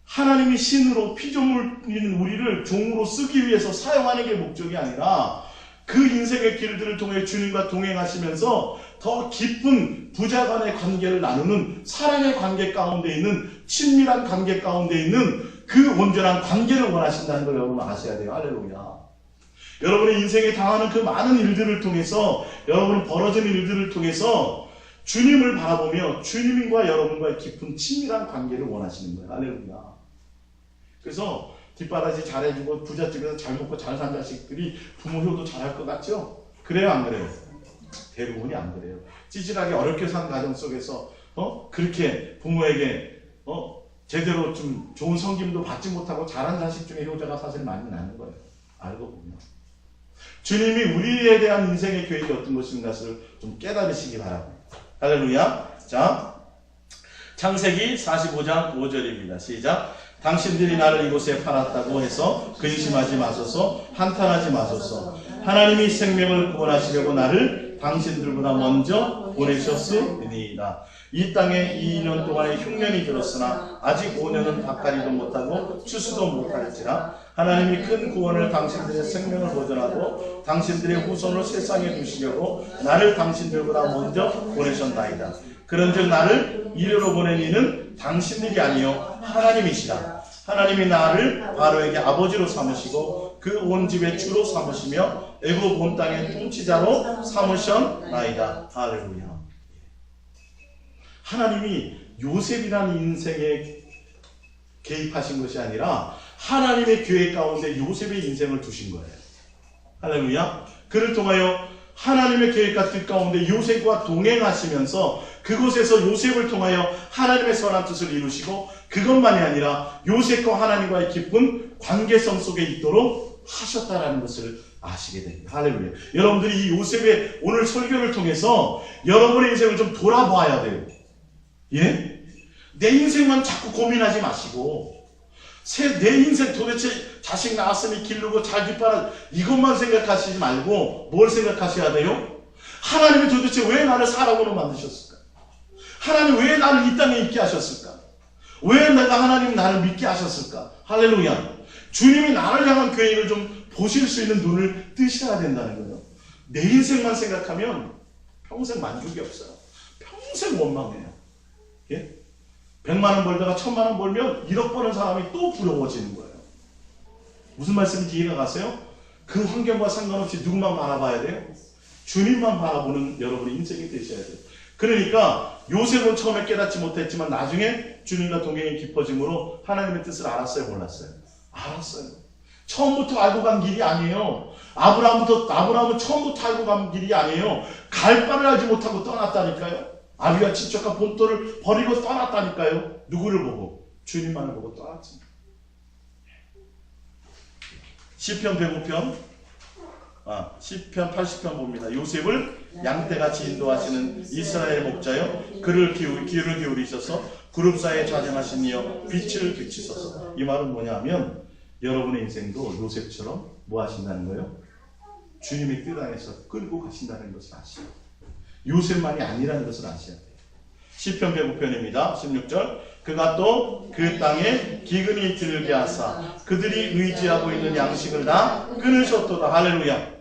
하나님이 신으로 피조물인 우리를 종으로 쓰기 위해서 사용하는 게 목적이 아니라 그 인생의 길들을 통해 주님과 동행하시면서 더 깊은 부자간의 관계를 나누는 사랑의 관계 가운데 있는 친밀한 관계 가운데 있는 그 온전한 관계를 원하신다는 걸 여러분 아셔야 돼요. 할렐루야. 여러분의 인생에 당하는 그 많은 일들을 통해서 여러분이 벌어진 일들을 통해서 주님을 바라보며 주님과 여러분과의 깊은 친밀한 관계를 원하시는 거예요. 할렐루야. 그래서 뒷바라지 잘해주고 부잣집에서 잘 먹고 잘 산 자식들이 부모 효도 잘할 것 같죠? 그래요 안 그래요? 대부분이 안 그래요. 찌질하게 어렵게 산 가정 속에서 그렇게 부모에게 제대로 좀 좋은 성김도 받지 못하고 잘한 자식 중에 효자가 사실 많이 나는 거예요. 알고 보면 주님이 우리에 대한 인생의 계획이 어떤 것인가를 좀 깨달으시기 바랍니다. 할렐루야. 자, 창세기 45장 5절입니다. 시작. 당신들이 나를 이곳에 팔았다고 해서 근심하지 마소서, 한탄하지 마소서. 하나님이 생명을 구원하시려고 나를 당신들보다 먼저 보내셨으니이다. 이 땅에 2년 동안의 흉년이 들었으나 아직 5년은 닦아리도 못하고 추수도 못할지라 하나님이 큰 구원을 당신들의 생명을 보존하고 당신들의 후손을 세상에 두시려고 나를 당신들보다 먼저 보내셨나이다. 그런즉 나를 이리로 보낸 이는 당신들이 아니요 하나님이시라. 하나님이 나를 바로에게 아버지로 삼으시고 그 온 집의 주로 삼으시며 애굽 온 땅의 통치자로 삼으셨나이다. 할렐루야. 하나님이 요셉이라는 인생에 개입하신 것이 아니라 하나님의 계획 가운데 요셉의 인생을 두신 거예요. 할렐루야. 그를 통하여 하나님의 계획과 뜻 가운데 요셉과 동행하시면서 그곳에서 요셉을 통하여 하나님의 선한 뜻을 이루시고 그것만이 아니라 요셉과 하나님과의 깊은 관계성 속에 있도록 하셨다라는 것을 아시게 됩니다. 할렐루야. 여러분들이 이 요셉의 오늘 설교를 통해서 여러분의 인생을 좀 돌아봐야 돼요. 예? 내 인생만 자꾸 고민하지 마시고 내 인생 도대체 자식 낳았으니 기르고 잘 뒷바라 이것만 생각하시지 말고 뭘 생각하셔야 돼요? 하나님이 도대체 왜 나를 사람으로 만드셨을까? 하나님 왜 나를 이 땅에 있게 하셨을까? 왜 내가 하나님 나를 믿게 하셨을까? 할렐루야. 주님이 나를 향한 계획을 좀 보실 수 있는 눈을 뜨셔야 된다는 거예요. 내 인생만 생각하면 평생 만족이 없어요. 평생 원망해요. 예? 100만 원 벌다가 1000만 원 벌면 1억 버는 사람이 또 부러워지는 거예요. 무슨 말씀인지 이해가 가세요? 그 환경과 상관없이 누구만 바라봐야 돼요? 주님만 바라보는 여러분의 인생이 되셔야 돼요. 그러니까 요셉은 처음에 깨닫지 못했지만 나중에 주님과 동행이 깊어짐으로 하나님의 뜻을 알았어요? 몰랐어요? 알았어요. 처음부터 알고 간 길이 아니에요. 아브라함은 처음부터 알고 간 길이 아니에요. 갈 바를 알지 못하고 떠났다니까요. 아비와 친척과 본토를 버리고 떠났다니까요. 누구를 보고? 주님만을 보고 떠났지. 시편 105편, 시편 80편 봅니다. 요셉을 양떼같이 인도하시는 이스라엘 목자여, 귀를 기울이셔서 구름 사이에 좌정하신 이여 빛을 비치소서. 이 말은 뭐냐면 여러분의 인생도 요셉처럼 뭐 하신다는 거예요? 주님의 뜻 안에서 끌고 가신다는 것을 아시고 요셉만이 아니라는 것을 아셔야 돼요. 시편 105편입니다. 16절 그가 또 그 땅에 기근이 들게 하사 그들이 의지하고 있는 양식을 다 끊으셨도다. 할렐루야.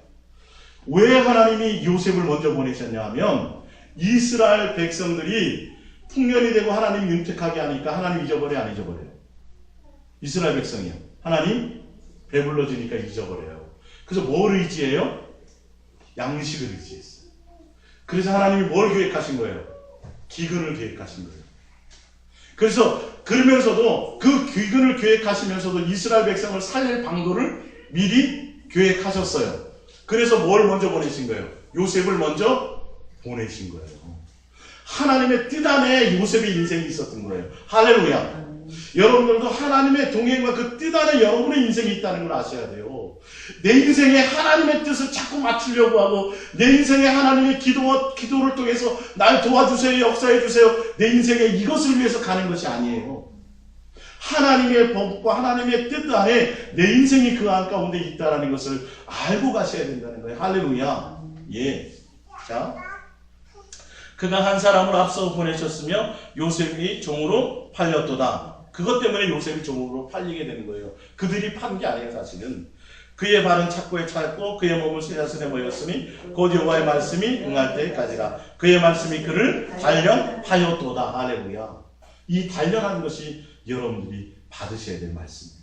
왜 하나님이 요셉을 먼저 보내셨냐 하면 이스라엘 백성들이 풍년이 되고 하나님이 윤택하게 하니까 하나님 잊어버려요? 안 잊어버려요? 이스라엘 백성이요. 하나님 배불러지니까 잊어버려요. 그래서 뭘 의지해요? 양식을 의지했어요. 그래서 하나님이 뭘 계획하신 거예요? 기근을 계획하신 거예요. 그래서 그러면서도 그 기근을 계획하시면서도 이스라엘 백성을 살릴 방도를 미리 계획하셨어요. 그래서 뭘 먼저 보내신 거예요? 요셉을 먼저 보내신 거예요. 하나님의 뜻 안에 요셉의 인생이 있었던 거예요. 할렐루야. 여러분들도 하나님의 동행과 그 뜻 안에 여러분의 인생이 있다는 걸 아셔야 돼요. 내 인생에 하나님의 뜻을 자꾸 맞추려고 하고 내 인생에 하나님의 기도를 통해서 날 도와주세요, 역사해 주세요. 내 인생에 이것을 위해서 가는 것이 아니에요. 하나님의 법과 하나님의 뜻 안에 내 인생이 그 안 가운데 있다는 것을 알고 가셔야 된다는 거예요. 할렐루야. 예. 자, 그가 한 사람을 앞서 보내셨으며 요셉이 종으로 팔렸도다. 그것 때문에 요셉이 종으로 팔리게 되는 거예요. 그들이 판 게 아니에요, 사실은. 그의 발은 착고에 찼고 그의 몸은 쇠사슬에 모였으니 곧 여호와의 말씀이 응할 때까지라. 그의 말씀이 그를 단련하였도다. 할렐루야. 이 단련하는 것이 여러분들이 받으셔야 될 말씀입니다.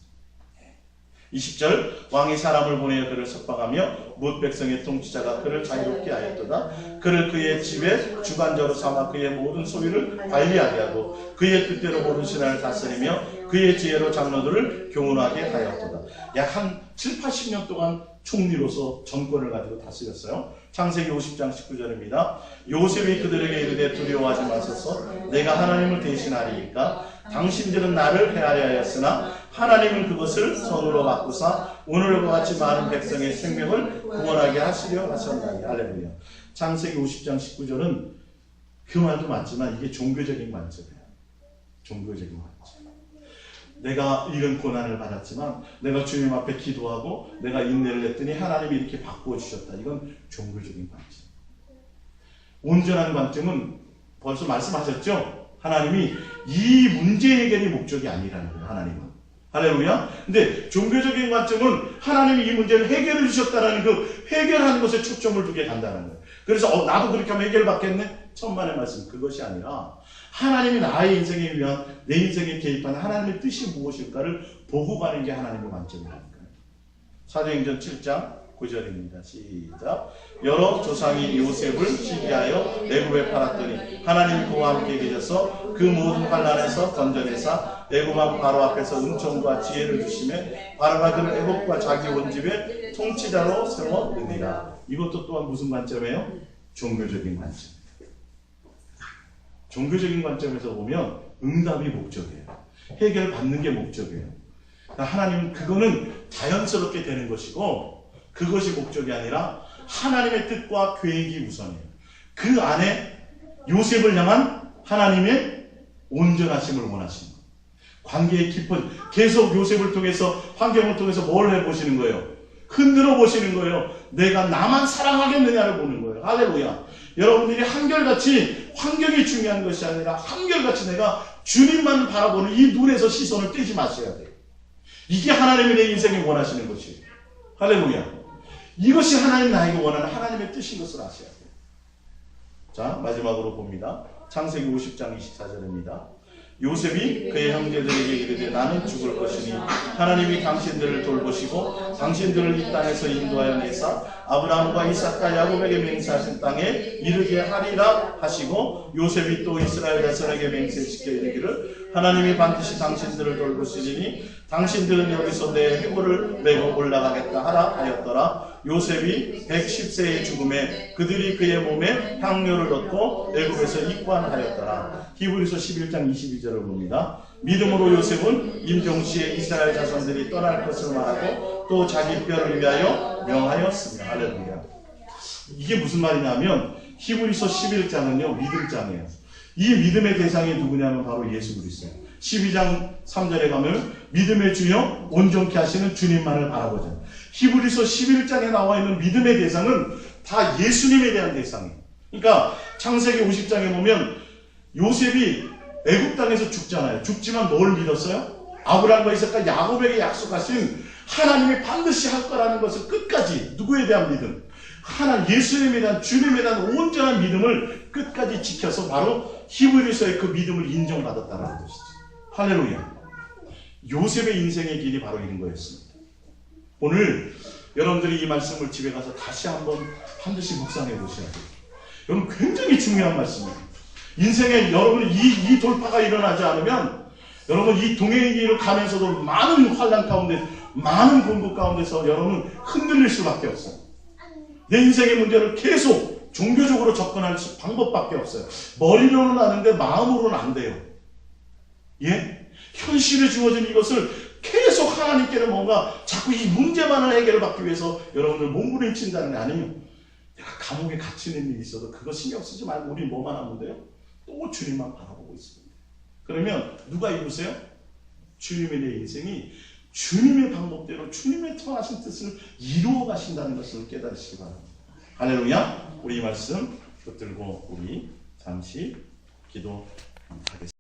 20절 왕이 사람을 보내어 그를 석방하며 뭇 백성의 통치자가 그를 자유롭게 하였도다. 그를 그의 집에 주관자로 삼아 그의 모든 소유를 관리하게 하고 그의 뜻대로 모든 신하를 다스리며 그의 지혜로 장로들을 교훈하게 하였도다. 약 한 7, 80년 동안 총리로서 정권을 가지고 다스렸어요. 창세기 50장 19절입니다. 요셉이 그들에게 이르되 두려워하지 마소서. 내가 하나님을 대신하리이까. 당신들은 나를 헤아려 하였으나 하나님은 그것을 선으로 바꾸사 오늘과 같이 많은 백성의 생명을 구원하게 하시려 하셨나니. 할렐루야. 창세기 50장 19절은 그 말도 맞지만 이게 종교적인 관점이에요. 종교적인 관점. 내가 이런 고난을 받았지만 내가 주님 앞에 기도하고 내가 인내를 했더니 하나님이 이렇게 바꾸어 주셨다. 이건 종교적인 관점. 온전한 관점은 벌써 말씀하셨죠? 하나님이 이 문제 해결이 목적이 아니라는 거예요. 하나님은. 할렐루야. 근데 종교적인 관점은 하나님이 이 문제를 해결해 주셨다는 그 해결하는 것에 초점을 두게 간다는 거예요. 그래서 나도 그렇게 하면 해결받겠네? 천만의 말씀. 그것이 아니라 하나님이 나의 인생에 위한 내 인생에 개입하는 하나님의 뜻이 무엇일까를 보고 가는 게 하나님의 관점이라니까요. 사도행전 7장 9절입니다. 시작. 여러 조상이 요셉을 시기하여 애굽에 팔았더니 하나님이 그와 함께 계셔서 그 모든 환난에서 건져내사 애굽 왕 바로 앞에서 은총과 지혜를 주시매 바로가 그를 애굽과 자기 원집의 통치자로 세워느니라. 이것도 또한 무슨 관점이에요? 종교적인 관점. 종교적인 관점에서 보면 응답이 목적이에요. 해결받는 게 목적이에요. 그러니까 하나님은 그거는 자연스럽게 되는 것이고 그것이 목적이 아니라 하나님의 뜻과 계획이 우선이에요. 그 안에 요셉을 향한 하나님의 온전하심을 원하시는 거예요. 관계의 깊은 계속 요셉을 통해서 환경을 통해서 뭘 해보시는 거예요? 흔들어 보시는 거예요. 내가 나만 사랑하겠느냐를 보는 거예요. 할렐루야. 여러분들이 한결같이 환경이 중요한 것이 아니라 한결같이 내가 주님만 바라보는 이 눈에서 시선을 떼지 마셔야 돼요. 이게 하나님이 내 인생에 원하시는 것이에요. 할렐루야. 이것이 하나님 나에게 원하는 하나님의 뜻인 것을 아셔야 돼요. 자, 마지막으로 봅니다. 창세기 50장 24절입니다. 요셉이 그의 형제들에게 이르되 나는 죽을 것이니 하나님이 당신들을 돌보시고 당신들을 이 땅에서 인도하여 내사 아브라함과 이삭과 야곱에게 맹세하신 땅에 이르게 하리라 하시고 요셉이 또 이스라엘 자손에게 맹세시켜 이르기를 하나님이 반드시 당신들을 돌보시리니 당신들은 여기서 내 해골을 메고 올라가겠다 하라 하였더라. 요셉이 110세의 죽음에 그들이 그의 몸에 향료를 넣고 애굽에서 입관하였더라. 히브리서 11장 22절을 봅니다. 믿음으로 요셉은 임종시에 이스라엘 자손들이 떠날 것을 말하고 또 자기 뼈를 위하여 명하였습니다. 할렐루야. 이게 무슨 말이냐면 히브리서 11장은요 믿음장이에요. 이 믿음의 대상이 누구냐면 바로 예수 그리스도예요. 12장 3절에 가면 믿음의 주여 온전케 하시는 주님만을 바라보자. 히브리서 11장에 나와 있는 믿음의 대상은 다 예수님에 대한 대상이에요. 그러니까 창세기 50장에 보면 요셉이 애굽 땅에서 죽잖아요. 죽지만 뭘 믿었어요? 아브라함과 이삭과 야곱에게 약속하신 하나님이 반드시 할 거라는 것을 끝까지 누구에 대한 믿음? 하나님 예수님에 대한 주님에 대한 온전한 믿음을 끝까지 지켜서 바로 히브리서의 그 믿음을 인정받았다는 것이죠. 할렐루야. 요셉의 인생의 길이 바로 이런 거였습니다. 오늘 여러분들이 이 말씀을 집에 가서 다시 한번 반드시 묵상해 보셔야 돼요. 여러분 굉장히 중요한 말씀이에요. 인생에 여러분 이 돌파가 일어나지 않으면 여러분 이 동행의 길을 가면서도 많은 환난 가운데 많은 공급 가운데서 여러분 흔들릴 수밖에 없어요. 내 인생의 문제를 계속 종교적으로 접근할 방법밖에 없어요. 머리로는 아는데 마음으로는 안 돼요. 예? 현실에 주어진 이것을 계속 하나님께는 뭔가 자꾸 이 문제만을 해결받기 위해서 여러분들 몸부림친다는 게 아니면 내가 감옥에 갇히는 일이 있어도 그거 신경 쓰지 말고 우리 뭐만 하면 돼요? 또 주님만 바라보고 있습니다. 그러면 누가 이루세요? 주님의 내 인생이 주님의 방법대로 주님의 통하신 뜻을 이루어 가신다는 것을 깨달으시기 바랍니다. 할렐루야. 우리 이 말씀 붙들고 우리 잠시 기도하겠습니다.